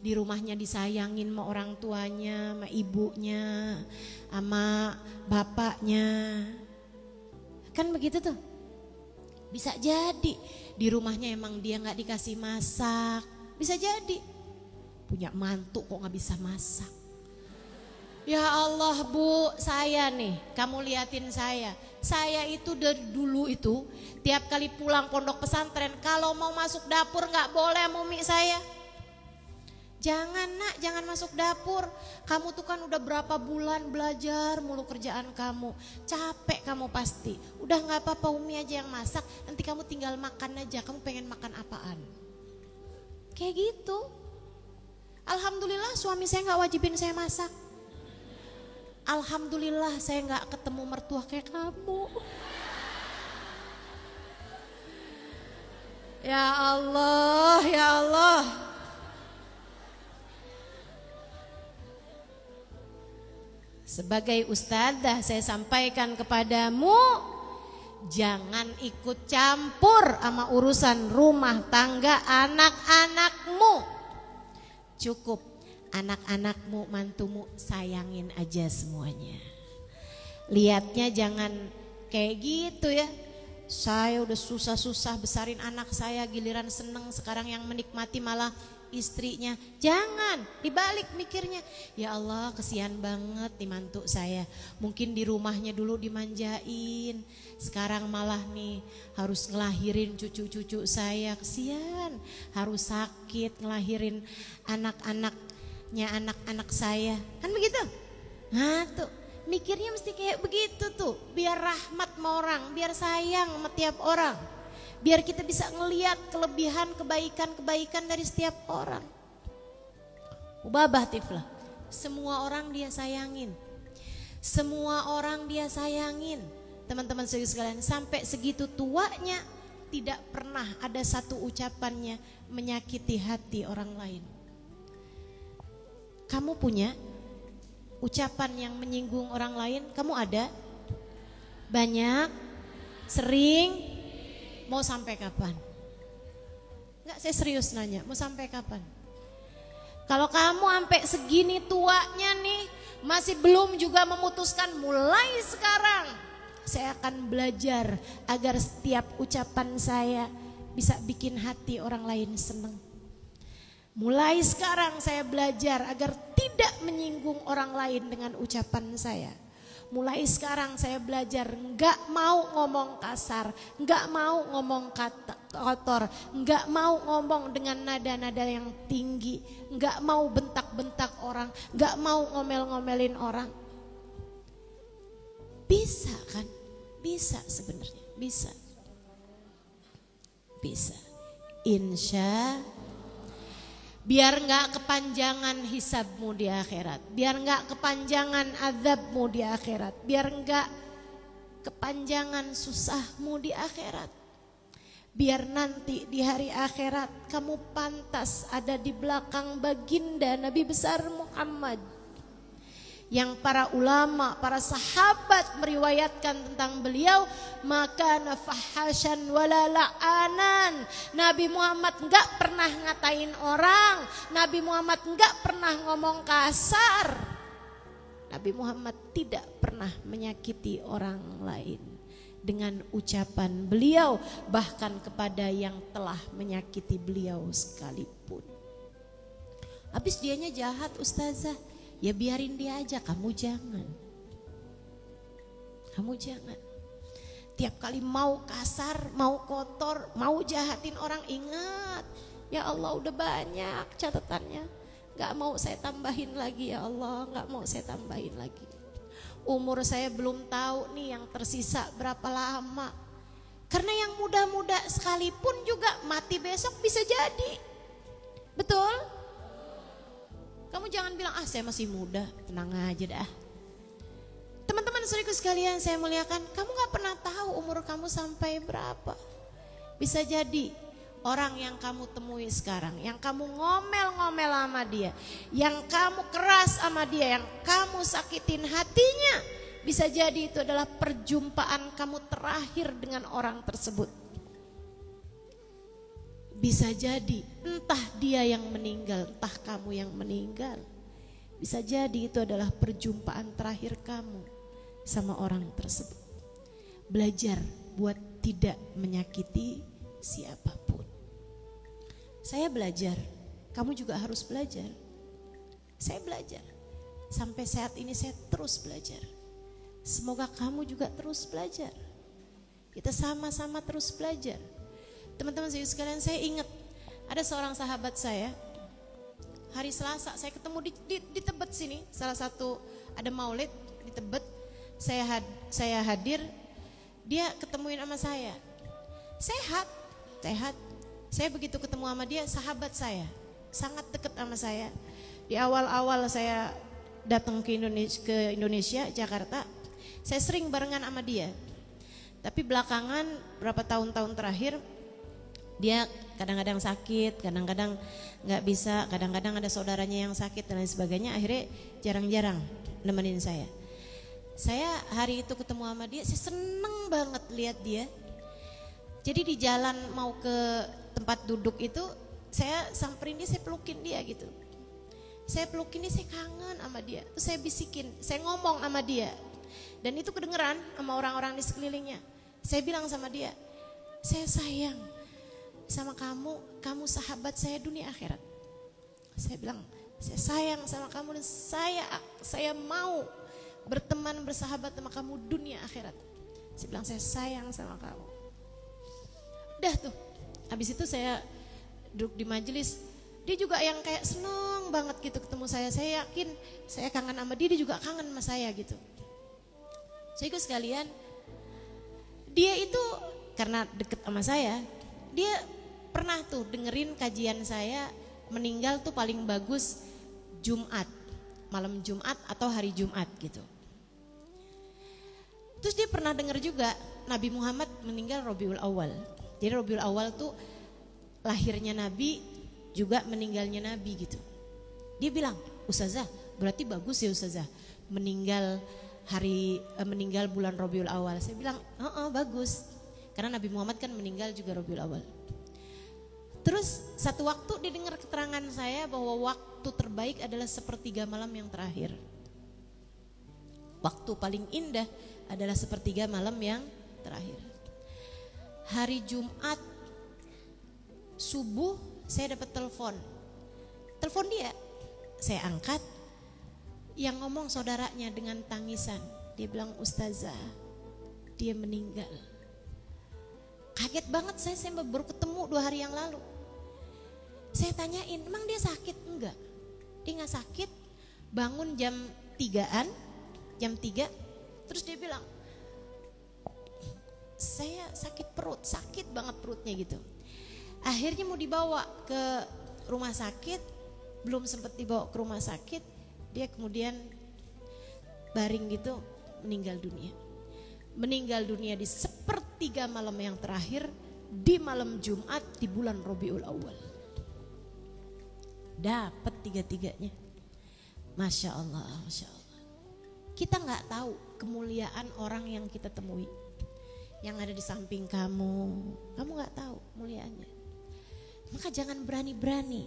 di rumahnya disayangin sama orang tuanya, sama ibunya, sama bapaknya. Kan begitu tuh. Bisa jadi di rumahnya emang dia gak dikasih masak. Bisa jadi punya mantu kok gak bisa masak. Ya Allah Bu, saya nih, kamu liatin saya. Saya itu dari dulu itu tiap kali pulang pondok pesantren kalau mau masuk dapur gak boleh sama umi saya. Jangan nak, jangan masuk dapur. Kamu tuh kan udah berapa bulan belajar mulu kerjaan kamu. Capek kamu pasti. Udah gak apa-apa umi aja yang masak. Nanti kamu tinggal makan aja, kamu pengen makan apaan. Kayak gitu. Alhamdulillah suami saya gak wajibin saya masak. Alhamdulillah saya gak ketemu mertua kayak kamu. Ya Allah, ya Allah. Sebagai ustadzah saya sampaikan kepadamu, jangan ikut campur sama urusan rumah tangga anak-anakmu. Cukup anak-anakmu, mantumu sayangin aja semuanya. Lihatnya jangan kayak gitu ya. Saya udah susah-susah besarin anak saya, giliran seneng sekarang yang menikmati malah istrinya. Jangan, dibalik mikirnya. Ya Allah kesian banget nih mantu saya. Mungkin di rumahnya dulu dimanjain, sekarang malah nih harus ngelahirin cucu-cucu saya. Kesian, harus sakit ngelahirin anak-anaknya anak-anak saya. Kan begitu? Nah tuh mikirnya mesti kayak begitu tuh. Biar rahmat sama orang, biar sayang sama tiap orang. Biar kita bisa ngelihat kelebihan, kebaikan-kebaikan dari setiap orang. Ubabah Tiflah, semua orang dia sayangin. Semua orang dia sayangin. Teman-teman sekalian, sampai segitu tuanya tidak pernah ada satu ucapannya menyakiti hati orang lain. Kamu punya ucapan yang menyinggung orang lain? Kamu ada? Banyak? Sering? Mau sampai kapan? Enggak, saya serius nanya, mau sampai kapan? Kalau kamu sampai segini tuanya nih masih belum juga memutuskan, mulai sekarang saya akan belajar agar setiap ucapan saya bisa bikin hati orang lain senang. Mulai sekarang saya belajar agar tidak menyinggung orang lain dengan ucapan saya. Mulai sekarang saya belajar nggak mau ngomong kasar, nggak mau ngomong kata kotor, nggak mau ngomong dengan nada-nada yang tinggi, nggak mau bentak-bentak orang, nggak mau ngomel-ngomelin orang. Bisa kan? Bisa sebenarnya, bisa. Bisa. Insya biar gak kepanjangan hisabmu di akhirat. Biar gak kepanjangan azabmu di akhirat. Biar gak kepanjangan susahmu di akhirat. Biar nanti di hari akhirat kamu pantas ada di belakang baginda Nabi besar Muhammad. Yang para ulama, para sahabat meriwayatkan tentang beliau, maka nafahasyan wala la'anan. Nabi Muhammad enggak pernah ngatain orang, Nabi Muhammad enggak pernah ngomong kasar. Nabi Muhammad tidak pernah menyakiti orang lain. dengan ucapan beliau, bahkan kepada yang telah menyakiti beliau sekalipun. Habis dianya jahat ustazah, ya biarin dia aja, kamu jangan. Kamu jangan. Tiap kali mau kasar, mau kotor, mau jahatin orang, ingat, ya Allah udah banyak catatannya. Gak mau saya tambahin lagi ya Allah, gak mau saya tambahin lagi. Umur saya belum tahu nih yang tersisa berapa lama. Karena yang muda-muda sekalipun juga mati besok bisa jadi. Betul? Kamu jangan bilang, saya masih muda, tenang aja dah. Teman-teman saudaraku sekalian saya muliakan, kamu gak pernah tahu umur kamu sampai berapa. Bisa jadi orang yang kamu temui sekarang, yang kamu ngomel-ngomel sama dia, yang kamu keras sama dia, yang kamu sakitin hatinya, bisa jadi itu adalah perjumpaan kamu terakhir dengan orang tersebut. Bisa jadi entah dia yang meninggal, entah kamu yang meninggal. Bisa jadi itu adalah perjumpaan terakhir kamu sama orang tersebut. Belajar buat tidak menyakiti siapapun. Saya belajar, kamu juga harus belajar. Saya belajar, sampai saat ini saya terus belajar. Semoga kamu juga terus belajar. Kita sama-sama terus belajar. Teman-teman sekalian, saya ingat ada seorang sahabat saya. Hari Selasa saya ketemu di Tebet sini, salah satu ada maulid di Tebet. Saya hadir, dia ketemuin sama saya. Sehat. Saya begitu ketemu sama dia, sahabat saya, sangat dekat sama saya. Di awal-awal saya datang ke Indonesia, Jakarta, saya sering barengan sama dia. Tapi belakangan berapa tahun-tahun terakhir, dia kadang-kadang sakit, kadang-kadang nggak bisa, kadang-kadang ada saudaranya yang sakit dan lain sebagainya. Akhirnya jarang-jarang nemenin saya. Saya hari itu ketemu sama dia, saya seneng banget lihat dia. Jadi di jalan mau ke tempat duduk itu, saya samperin dia, saya pelukin dia gitu. Saya pelukin dia, saya kangen sama dia. Terus saya bisikin, saya ngomong sama dia. Dan itu kedengeran sama orang-orang di sekelilingnya. Saya bilang sama dia, saya sayang sama kamu, kamu sahabat saya dunia akhirat. Saya bilang, saya sayang sama kamu dan saya mau berteman, bersahabat sama kamu dunia akhirat. Saya bilang saya sayang sama kamu. Udah tuh, habis itu saya duduk di majelis. Dia juga yang kayak seneng banget gitu ketemu saya. Saya yakin saya kangen sama dia juga kangen sama saya gitu. Saudaraku sekalian, dia itu karena deket sama saya, dia pernah tuh dengerin kajian saya, meninggal tuh paling bagus Jumat, malam Jumat atau hari Jumat gitu. Terus dia pernah dengar juga Nabi Muhammad meninggal Rabiul Awal. Jadi Rabiul Awal tuh lahirnya Nabi, juga meninggalnya Nabi gitu. Dia bilang, Ustazah berarti bagus ya Ustazah meninggal bulan Rabiul Awal. Saya bilang, bagus. Karena Nabi Muhammad kan meninggal juga Rabiul Awal. Terus satu waktu dia dengar keterangan saya bahwa waktu terbaik adalah sepertiga malam yang terakhir. Waktu paling indah adalah sepertiga malam yang terakhir. Hari Jumat subuh saya dapat telepon dia, saya angkat, yang ngomong saudaranya dengan tangisan. Dia bilang, Ustazah, dia meninggal. Kaget banget saya baru ketemu 2 hari yang lalu. Saya tanyain, emang dia sakit? Enggak, dia gak sakit. Bangun jam 3-an, jam 3, terus dia bilang, saya sakit perut, sakit banget perutnya gitu. Akhirnya mau dibawa ke rumah sakit, belum sempat dibawa ke rumah sakit, dia kemudian baring gitu, meninggal dunia. Meninggal dunia di sepertiga malam yang terakhir, di malam Jumat di bulan Rabiul Awal. Dapat 3-tiganya. Masya Allah, Masya Allah. Kita gak tahu kemuliaan orang yang kita temui, yang ada di samping kamu gak tahu muliaannya. Maka jangan berani-berani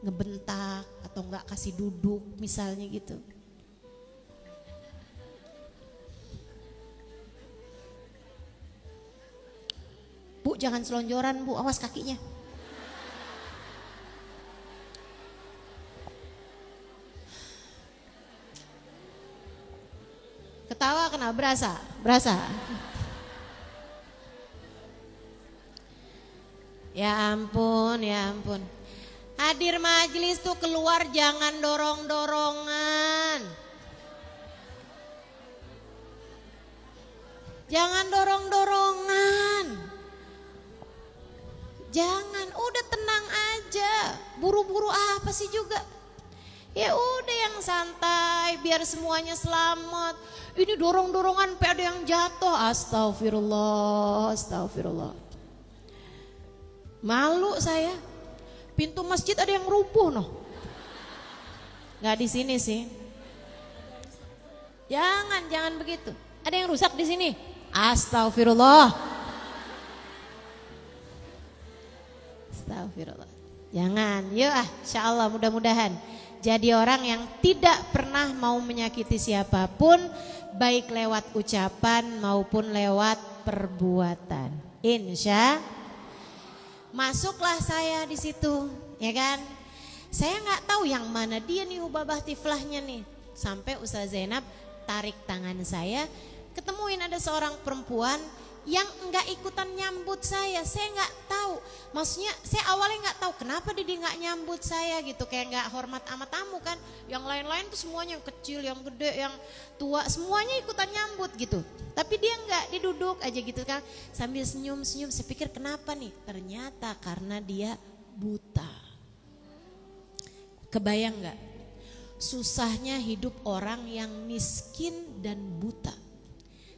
ngebentak atau gak kasih duduk misalnya gitu. Bu jangan selonjoran Bu, awas kakinya. Ketawa kenapa? Berasa. Ya ampun. Hadir majelis tuh keluar jangan dorong-dorongan. Jangan dorong-dorongan. Jangan, udah tenang aja. Buru-buru apa sih juga? Ya udah yang santai biar semuanya selamat. Ini dorong-dorongan sampai ada yang jatuh. Astagfirullah. Malu saya. Pintu masjid ada yang rubuh noh. Gak di sini sih. Jangan begitu. Ada yang rusak di sini. Astagfirullah. Jangan. Yuk insyaallah mudah-mudahan jadi orang yang tidak pernah mau menyakiti siapapun, baik lewat ucapan maupun lewat perbuatan. Insya. Masuklah saya di situ, ya kan? Saya nggak tahu yang mana dia nih Hubabah Tiflahnya nih. Sampai Ustaz Zainab tarik tangan saya, ketemuin ada seorang perempuan yang nggak ikutan nyambut saya nggak tahu. Maksudnya saya awalnya nggak tahu kenapa dia nggak nyambut saya gitu, kayak nggak hormat sama tamu kan. Yang lain-lain tuh semuanya yang kecil, yang gede, yang tua, semuanya ikutan nyambut gitu. Tapi dia nggak, dia duduk aja gitu kan, sambil senyum-senyum. Saya pikir kenapa nih? Ternyata karena dia buta. Kebayang nggak? Susahnya hidup orang yang miskin dan buta.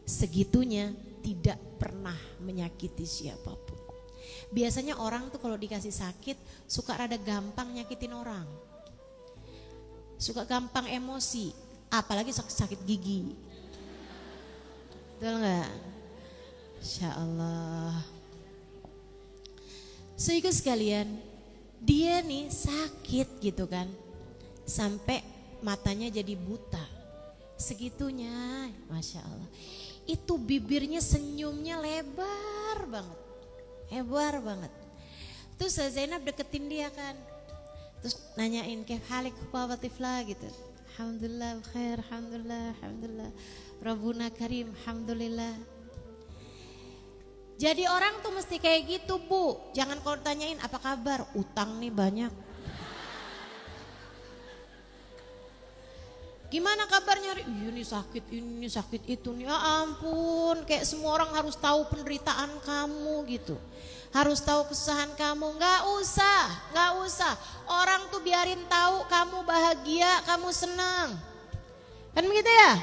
Segitunya tidak pernah menyakiti siapapun. Biasanya orang tuh kalau dikasih sakit suka rada gampang nyakitin orang. Suka gampang emosi, apalagi sakit gigi. Betul gak? Insya Allah. Sehingga sekalian, dia nih sakit gitu kan, sampai matanya jadi buta. Segitunya, Masya Allah. Itu bibirnya senyumnya lebar banget. Terus Zainab deketin dia kan, terus nanyain kayak halik Hubabah Tiflah gitu. Alhamdulillah khair, alhamdulillah. Rabbuna karim, alhamdulillah. Jadi orang tuh mesti kayak gitu Bu. Jangan kalau tanyain apa kabar, utang nih banyak. Gimana kabarnya? Ini sakit itu nih. Ya ampun, kayak semua orang harus tahu penderitaan kamu gitu. Harus tahu kesusahan kamu. Gak usah. Orang tuh biarin tahu kamu bahagia, kamu senang. Kan begitu ya?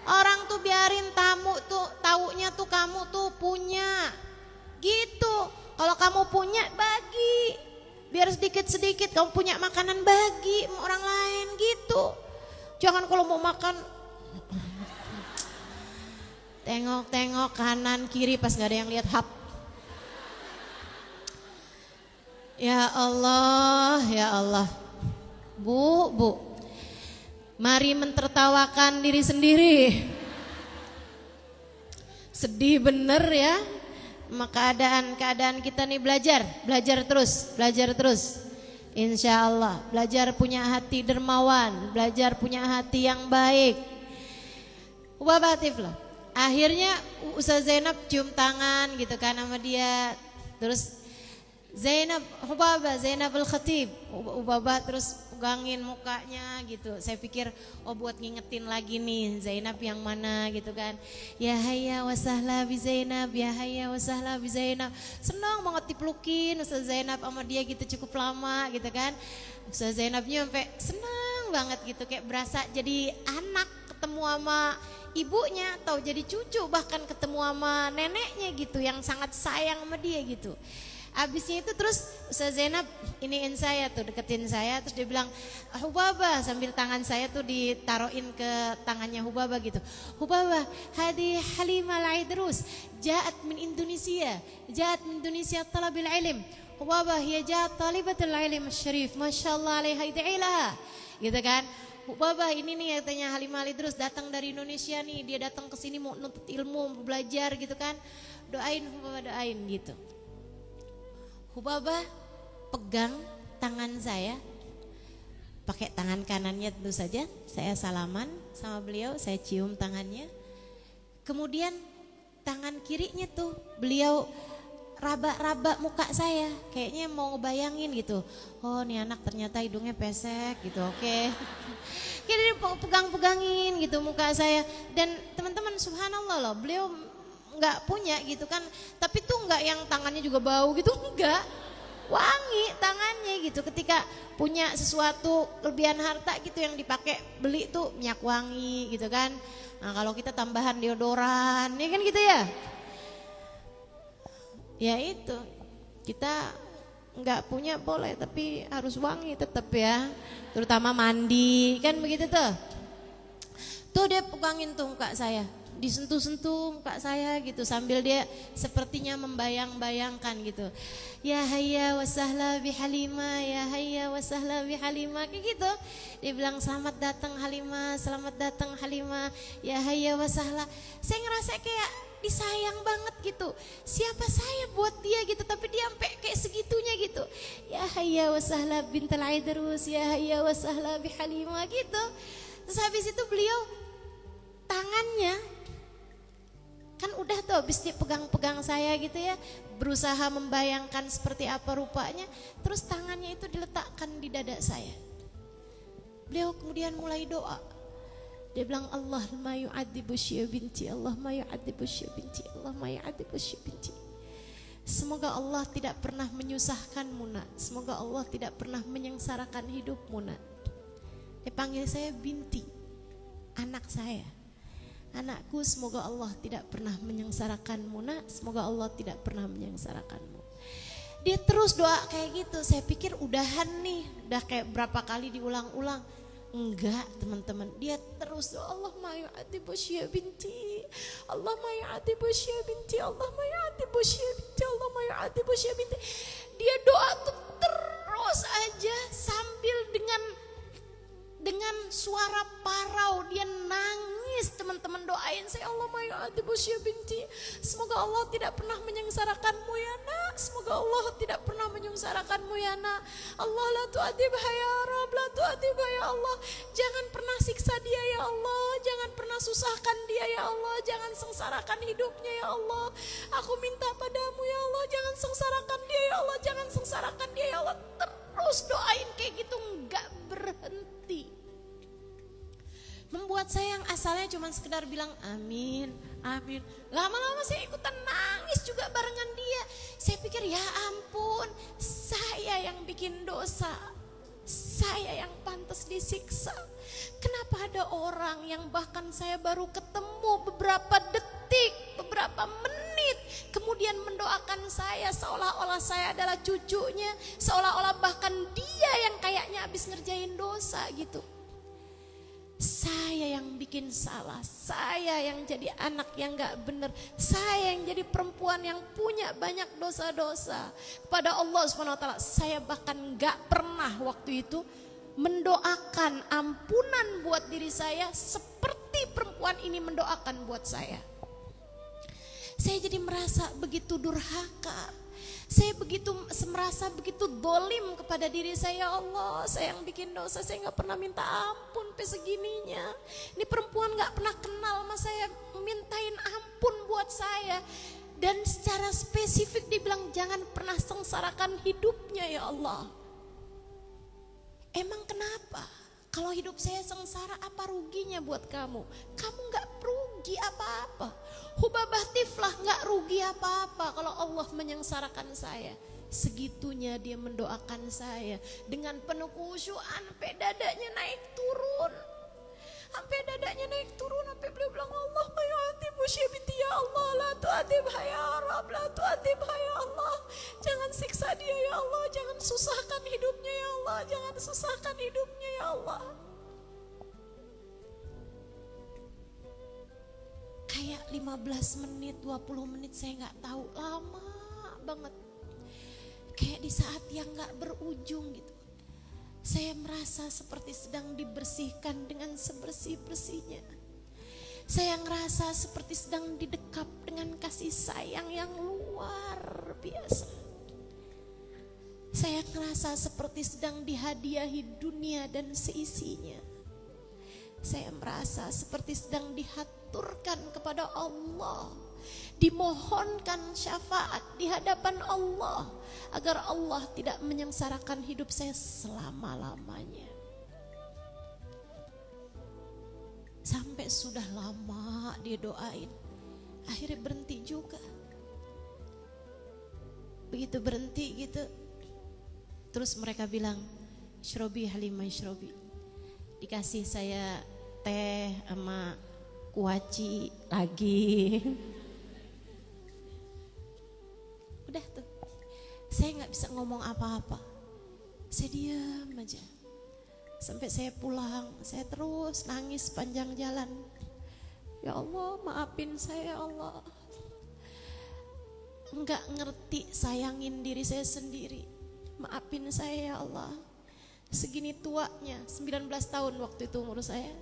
Orang tuh biarin tamu tuh taunya tuh kamu tuh punya. Gitu. Kalau kamu punya bagi. Biar sedikit-sedikit kamu punya makanan bagi sama orang lain gitu. Jangan kalau mau makan tengok kanan kiri pas gak ada yang lihat hap. Ya Allah. Bu. Mari mentertawakan diri sendiri. Sedih bener ya. Keadaan kita nih belajar terus. Insya Allah, belajar punya hati dermawan, belajar punya hati yang baik. Hubabah Tiflah. Akhirnya Ustaz Zainab cium tangan gitu kan sama dia. Terus Zainab Al-Khatib. Hubabah terus pegangin mukanya gitu. Saya pikir buat ngingetin lagi nih Zainab yang mana gitu kan. Ya hayya wa sahla bi Zainab, ya hayya wa sahla bi Zainab. Senang banget dipelukin Ustaz Zainab sama dia gitu cukup lama gitu kan. Ustaz Zainabnya sampai senang banget gitu, kayak berasa jadi anak ketemu sama ibunya atau jadi cucu, bahkan ketemu sama neneknya gitu yang sangat sayang sama dia gitu. Abisnya itu terus Ustaz Zainab iniin saya tuh, deketin saya, terus dia bilang Hubabah, sambil tangan saya tuh ditaruhin ke tangannya Hubabah gitu. Hubabah, hadi Halimah Al-Aidrus ja'at min Indonesia talabil ilm. Hubabah hiya ja'at talibatul ilm syarif, masyaallah alaiha id'ilaha. Gitu kan. Hubabah ini nih katanya Halimah Al-Aidrus datang dari Indonesia nih, dia datang ke sini mau nuntut ilmu, mau belajar gitu kan. Doain Hubabah, doain gitu. Hubabah pegang tangan saya, pakai tangan kanannya tentu saja. Saya salaman sama beliau, saya cium tangannya. Kemudian tangan kirinya tuh beliau raba-raba muka saya, kayaknya mau ngebayangin gitu. Oh, nih anak ternyata hidungnya pesek gitu. Oke. Kayak dia pegang-pegangin gitu muka saya. Dan teman-teman subhanallah loh, beliau nggak punya gitu kan. Tapi tuh nggak yang tangannya juga bau gitu, enggak. Wangi tangannya gitu. Ketika punya sesuatu kelebihan harta gitu yang dipakai beli tuh minyak wangi gitu kan. Nah, kalau kita tambahan deodoran, ya kan gitu ya. Ya itu, kita nggak punya boleh tapi harus wangi tetap ya. Terutama mandi kan begitu tuh. Tuh dia pegangin tuh muka saya, disentuh-sentuh muka saya gitu sambil dia sepertinya membayang-bayangkan gitu. Ya hayya wa sahla bi Halimah, ya hayya wa sahla bi Halimah, kayak gitu. Dia bilang selamat datang Halimah, selamat datang Halimah, ya hayya wa sahla. Saya ngerasa kayak disayang banget gitu. Siapa saya buat dia gitu, tapi dia sampai kayak segitunya gitu. Ya hayya wa sahla bintal Aidrus, ya hayya wa sahla bi Halimah gitu. Terus habis itu beliau tangannya kan udah tuh habis dia pegang-pegang saya gitu ya, berusaha membayangkan seperti apa rupanya. Terus tangannya itu diletakkan di dada saya. Beliau kemudian mulai doa. Dia bilang Allah ma yu'adzibu Syia binti, Allah ma yu'adzibu Syia binti, Allah ma yu'adzibu Syia binti. Semoga Allah tidak pernah menyusahkanmu nak, semoga Allah tidak pernah menyengsarakan hidupmu nak. Dia panggil saya binti, anak saya. Anakku, semoga Allah tidak pernah menyengsarakanmu nak, semoga Allah tidak pernah menyengsarakanmu. Dia terus doa kayak gitu. Saya pikir udahan nih, udah kayak berapa kali diulang-ulang. Enggak teman-teman, dia terus doa Allah ma yu'adzibu Syia binti, Allah ma yu'adzibu Syia binti, Allah ma yu'adzibu Syia binti, Allah ma yu'adzibu Syia binti. Dia doa tuh terus aja sambil dengan suara parau dia nangis. Teman-teman doain saya, Allah ma yu'adzibu Syia binti, semoga Allah tidak pernah menyengsarakanmu ya nak, semoga Allah tidak pernah menyengsarakanmu ya nak. Allah la tu'adzibha ya Rabb, la tu'adzibha ya Allah, jangan pernah siksa dia ya Allah, jangan pernah susahkan dia ya Allah, jangan sengsarakan hidupnya ya Allah. Aku minta padamu ya Allah, jangan sengsarakan dia ya Allah, jangan sengsarakan dia ya Allah. Terus doain kayak gitu nggak berhenti. Membuat saya yang asalnya cuma sekedar bilang amin, amin. Lama-lama saya ikutan nangis juga barengan dia. Saya pikir ya ampun, saya yang bikin dosa, saya yang pantas disiksa. Kenapa ada orang yang bahkan saya baru ketemu beberapa detik, beberapa menit, kemudian mendoakan saya seolah-olah saya adalah cucunya, seolah-olah bahkan dia yang kayaknya habis ngerjain dosa gitu. Saya yang bikin salah, saya yang jadi anak yang gak benar, saya yang jadi perempuan yang punya banyak dosa-dosa kepada Allah SWT. Saya bahkan gak pernah waktu itu mendoakan ampunan buat diri saya seperti perempuan ini mendoakan buat saya. Saya jadi merasa begitu durhaka. Saya merasa begitu dolim kepada diri saya. Ya Allah, saya yang bikin dosa, saya gak pernah minta ampun sampai segininya. Ini perempuan gak pernah kenal sama saya, mintain ampun buat saya. Dan secara spesifik dibilang jangan pernah sengsarakan hidupnya ya Allah. Emang kenapa? Kalau hidup saya sengsara, apa ruginya buat kamu? Kamu gak rugi apa-apa. Hubabah Tiflah gak rugi apa-apa kalau Allah menyengsarakan saya. Segitunya dia mendoakan saya dengan penuh khusyuan, sampai dadanya naik turun. Sampai dadanya naik turun, sampai beliau bilang Allah ma yu'adzibu Syia binti, ya Allah la tu'adzibha ya Rabb, la tu'adzibha ya Allah, jangan siksa dia ya Allah, jangan susahkan hidupnya ya Allah, jangan susahkan hidupnya ya Allah. Kayak 15 menit, 20 menit saya gak tahu, lama banget. Kayak di saat yang gak berujung gitu. Saya merasa seperti sedang dibersihkan dengan sebersih-bersihnya. Saya ngerasa seperti sedang didekap dengan kasih sayang yang luar biasa. Saya ngerasa seperti sedang dihadiahi dunia dan seisinya. Saya merasa seperti sedang dihaturkan kepada Allah, dimohonkan syafaat di hadapan Allah agar Allah tidak menyengsarakan hidup saya selama-lamanya. Sampai sudah lama dia doain, akhirnya berhenti juga. Begitu berhenti gitu, terus mereka bilang, "Ishrobi Halimah, ishrobi." Dikasih saya teh sama kuaci lagi. Udah tuh, saya gak bisa ngomong apa-apa. Saya diam aja. Sampai saya pulang, saya terus nangis sepanjang jalan. Ya Allah, maafin saya ya Allah. Enggak ngerti sayangin diri saya sendiri. Maafin saya ya Allah. Segini tuanya, 19 tahun waktu itu umur saya.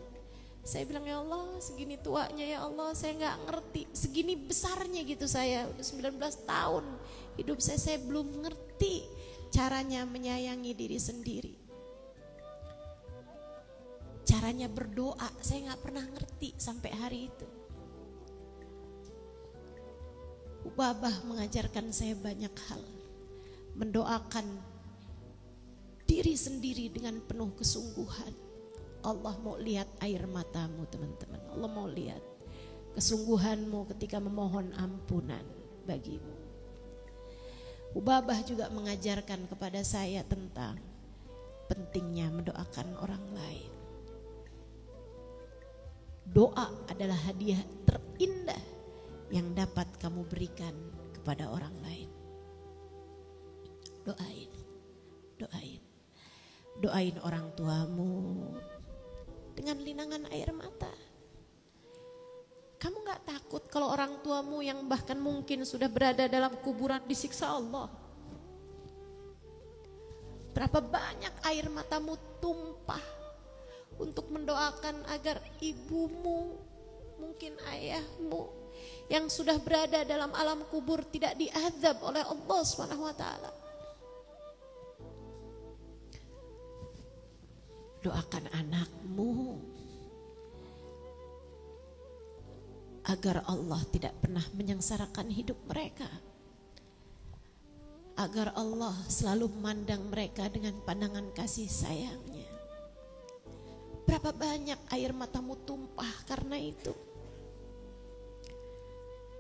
Saya bilang, ya Allah, segini tuanya ya Allah, saya enggak ngerti. Segini besarnya gitu saya, udah 19 tahun. Hidup saya belum ngerti caranya menyayangi diri sendiri. Caranya berdoa, saya gak pernah ngerti sampai hari itu. Babah mengajarkan saya banyak hal. Mendoakan diri sendiri dengan penuh kesungguhan. Allah mau lihat air matamu teman-teman. Allah mau lihat kesungguhanmu ketika memohon ampunan bagimu. Babah juga mengajarkan kepada saya tentang pentingnya mendoakan orang lain. Doa adalah hadiah terindah yang dapat kamu berikan kepada orang lain. Doain, doain, doain orang tuamu dengan linangan air mata. Kamu gak takut kalau orang tuamu yang bahkan mungkin sudah berada dalam kuburan disiksa Allah? Berapa banyak air matamu tumpah untuk mendoakan agar ibumu, mungkin ayahmu yang sudah berada dalam alam kubur tidak diazab oleh Allah SWT. Doakan anakmu agar Allah tidak pernah menyengsarakan hidup mereka, agar Allah selalu memandang mereka dengan pandangan kasih sayangnya. Berapa banyak air matamu tumpah karena itu?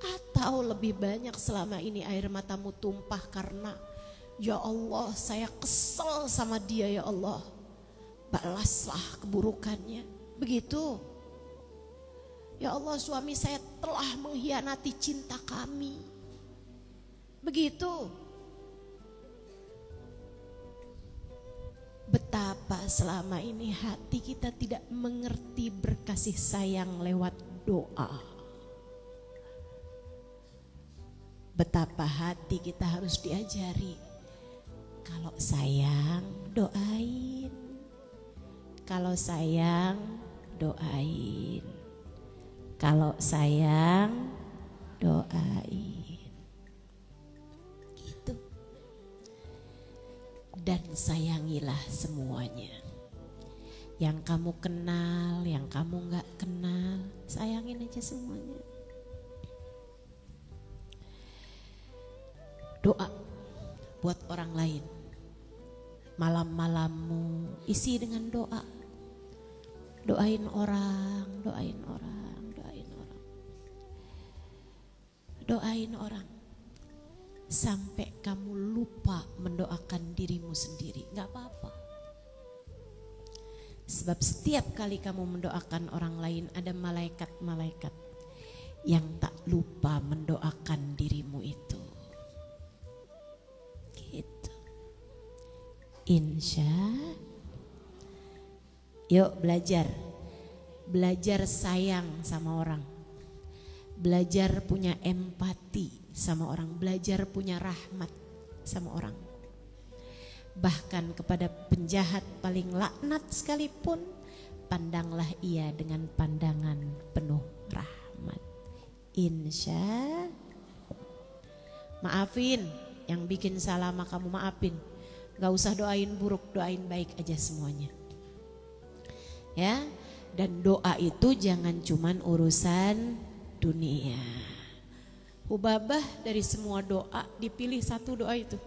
Atau lebih banyak selama ini air matamu tumpah karena, ya Allah, saya kesel sama dia ya Allah, balaslah keburukannya. Begitu. Ya Allah, suami saya telah mengkhianati cinta kami. Begitu. Betapa selama ini hati kita tidak mengerti berkasih sayang lewat doa. Betapa hati kita harus diajari. Kalau sayang, doain. Kalau sayang, doain. Kalau sayang, doain. Gitu. Dan sayangilah semuanya. Yang kamu kenal, yang kamu gak kenal, sayangin aja semuanya. Doa buat orang lain. Malam-malammu isi dengan doa. Doain orang, doain orang, doain orang. Doain orang. Sampai kamu lupa mendoakan dirimu sendiri. Gak apa-apa. Sebab setiap kali kamu mendoakan orang lain, ada malaikat-malaikat yang tak lupa mendoakan dirimu itu. Gitu. Insya. Yuk belajar. Belajar sayang sama orang. Belajar punya empati sama orang. Belajar punya rahmat sama orang. Bahkan kepada penjahat paling laknat sekalipun, pandanglah ia dengan pandangan penuh rahmat. Insya. Maafin yang bikin salah, kamu maafin. Gak usah doain buruk, doain baik aja semuanya. Ya, dan doa itu jangan cuman urusan dunia. Hubabah dari semua doa dipilih satu doa itu.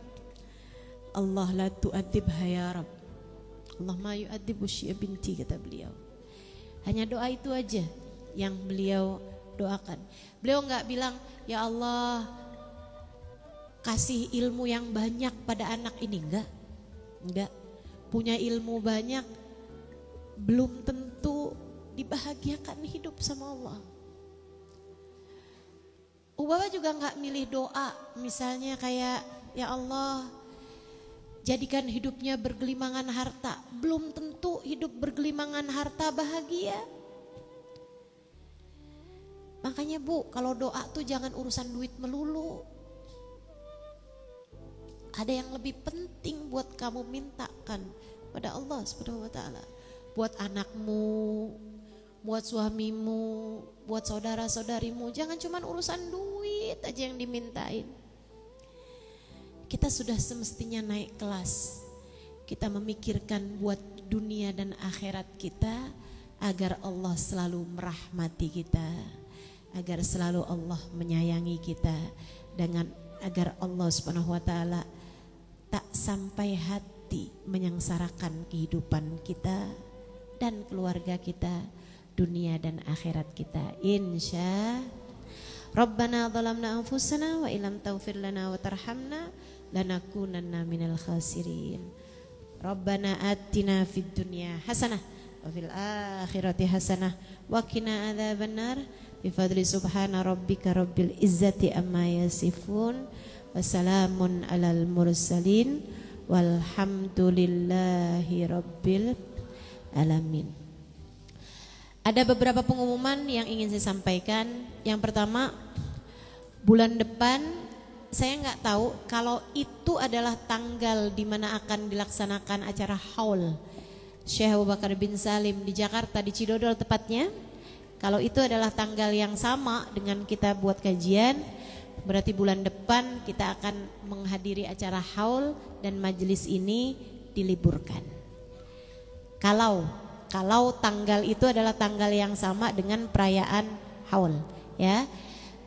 Allah la tu'adzibha ya Rabb. Allah ma yu'adzibu syi'a binti, kata beliau. Hanya doa itu aja yang beliau doakan. Beliau enggak bilang, ya Allah kasih ilmu yang banyak pada anak ini, enggak. Punya ilmu banyak belum tentu dibahagiakan hidup sama Allah. Ubaba juga enggak milih doa, misalnya kayak ya Allah jadikan hidupnya bergelimangan harta. Belum tentu hidup bergelimangan harta bahagia. Makanya Bu, kalau doa tuh jangan urusan duit melulu. Ada yang lebih penting buat kamu mintakan pada Allah Subhanahu wa taala. Buat anakmu, buat suamimu, buat saudara-saudarimu. Jangan cuma urusan duit aja yang dimintain. Kita sudah semestinya naik kelas. Kita memikirkan buat dunia dan akhirat kita agar Allah selalu merahmati kita, agar selalu Allah menyayangi kita, dengan agar Allah Subhanahu wa taala tak sampai hati menyengsarakan kehidupan kita dan keluarga kita, dunia dan akhirat kita. Insya Rabbana zalamna anfusana wa illam taghfir lana wa tarhamna lanakunanna minal khasirin. Rabbana atina fid dunya hasanah wa fil akhirati hasanah wa qina adzabannar bi fadli subhana rabbika rabbil izzati amma yasifun wa salamun alal mursalin walhamdulillahi rabbil alamin. Ada beberapa pengumuman yang ingin saya sampaikan. Yang pertama, bulan depan saya nggak tahu kalau itu adalah tanggal di mana akan dilaksanakan acara haul Syekh Abu Bakar bin Salim di Jakarta, di Cidodol tepatnya. Kalau itu adalah tanggal yang sama dengan kita buat kajian, berarti bulan depan kita akan menghadiri acara haul dan majelis ini diliburkan. Kalau tanggal itu adalah tanggal yang sama dengan perayaan haul, ya.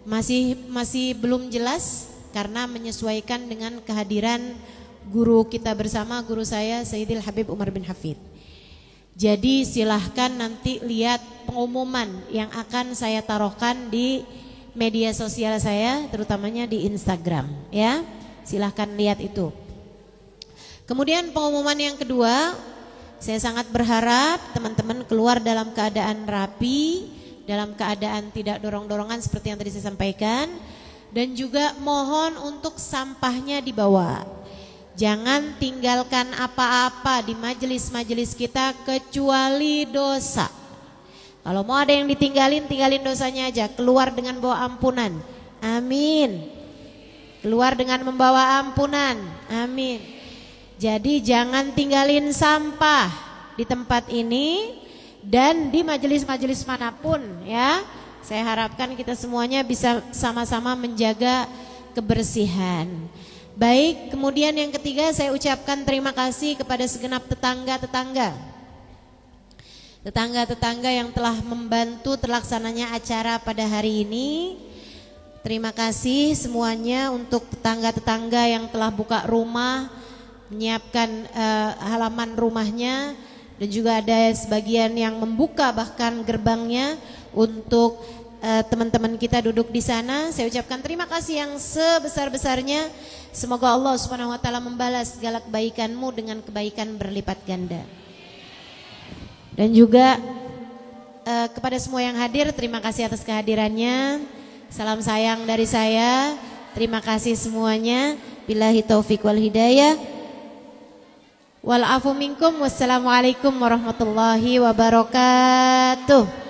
Masih belum jelas karena menyesuaikan dengan kehadiran guru kita bersama, guru saya Sayyidil Habib Umar bin Hafid. Jadi silahkan nanti lihat pengumuman yang akan saya taruhkan di media sosial saya, terutamanya di Instagram, ya. Silahkan lihat itu. Kemudian pengumuman yang kedua, saya sangat berharap teman-teman keluar dalam keadaan rapi, dalam keadaan tidak dorong-dorongan seperti yang tadi saya sampaikan. Dan juga mohon untuk sampahnya dibawa. Jangan tinggalkan apa-apa di majelis-majelis kita kecuali dosa. Kalau mau ada yang ditinggalin, tinggalin dosanya aja. Keluar dengan bawa ampunan. Amin. Keluar dengan membawa ampunan. Amin. Jadi jangan tinggalin sampah di tempat ini dan di majelis-majelis manapun, ya. Saya harapkan kita semuanya bisa sama-sama menjaga kebersihan. Baik, kemudian yang ketiga saya ucapkan terima kasih kepada segenap tetangga-tetangga yang telah membantu terlaksananya acara pada hari ini. Terima kasih semuanya untuk tetangga-tetangga yang telah buka rumah, menyiapkan halaman rumahnya, dan juga ada sebagian yang membuka bahkan gerbangnya untuk teman-teman kita duduk di sana. Saya ucapkan terima kasih yang sebesar-besarnya. Semoga Allah Subhanahu wa taala membalas segala kebaikanmu dengan kebaikan berlipat ganda. Dan juga kepada semua yang hadir, terima kasih atas kehadirannya. Salam sayang dari saya. Terima kasih semuanya. Billahi taufik wal hidayah. Wal afu minkum. Wassalamualaikum warahmatullahi wabarakatuh.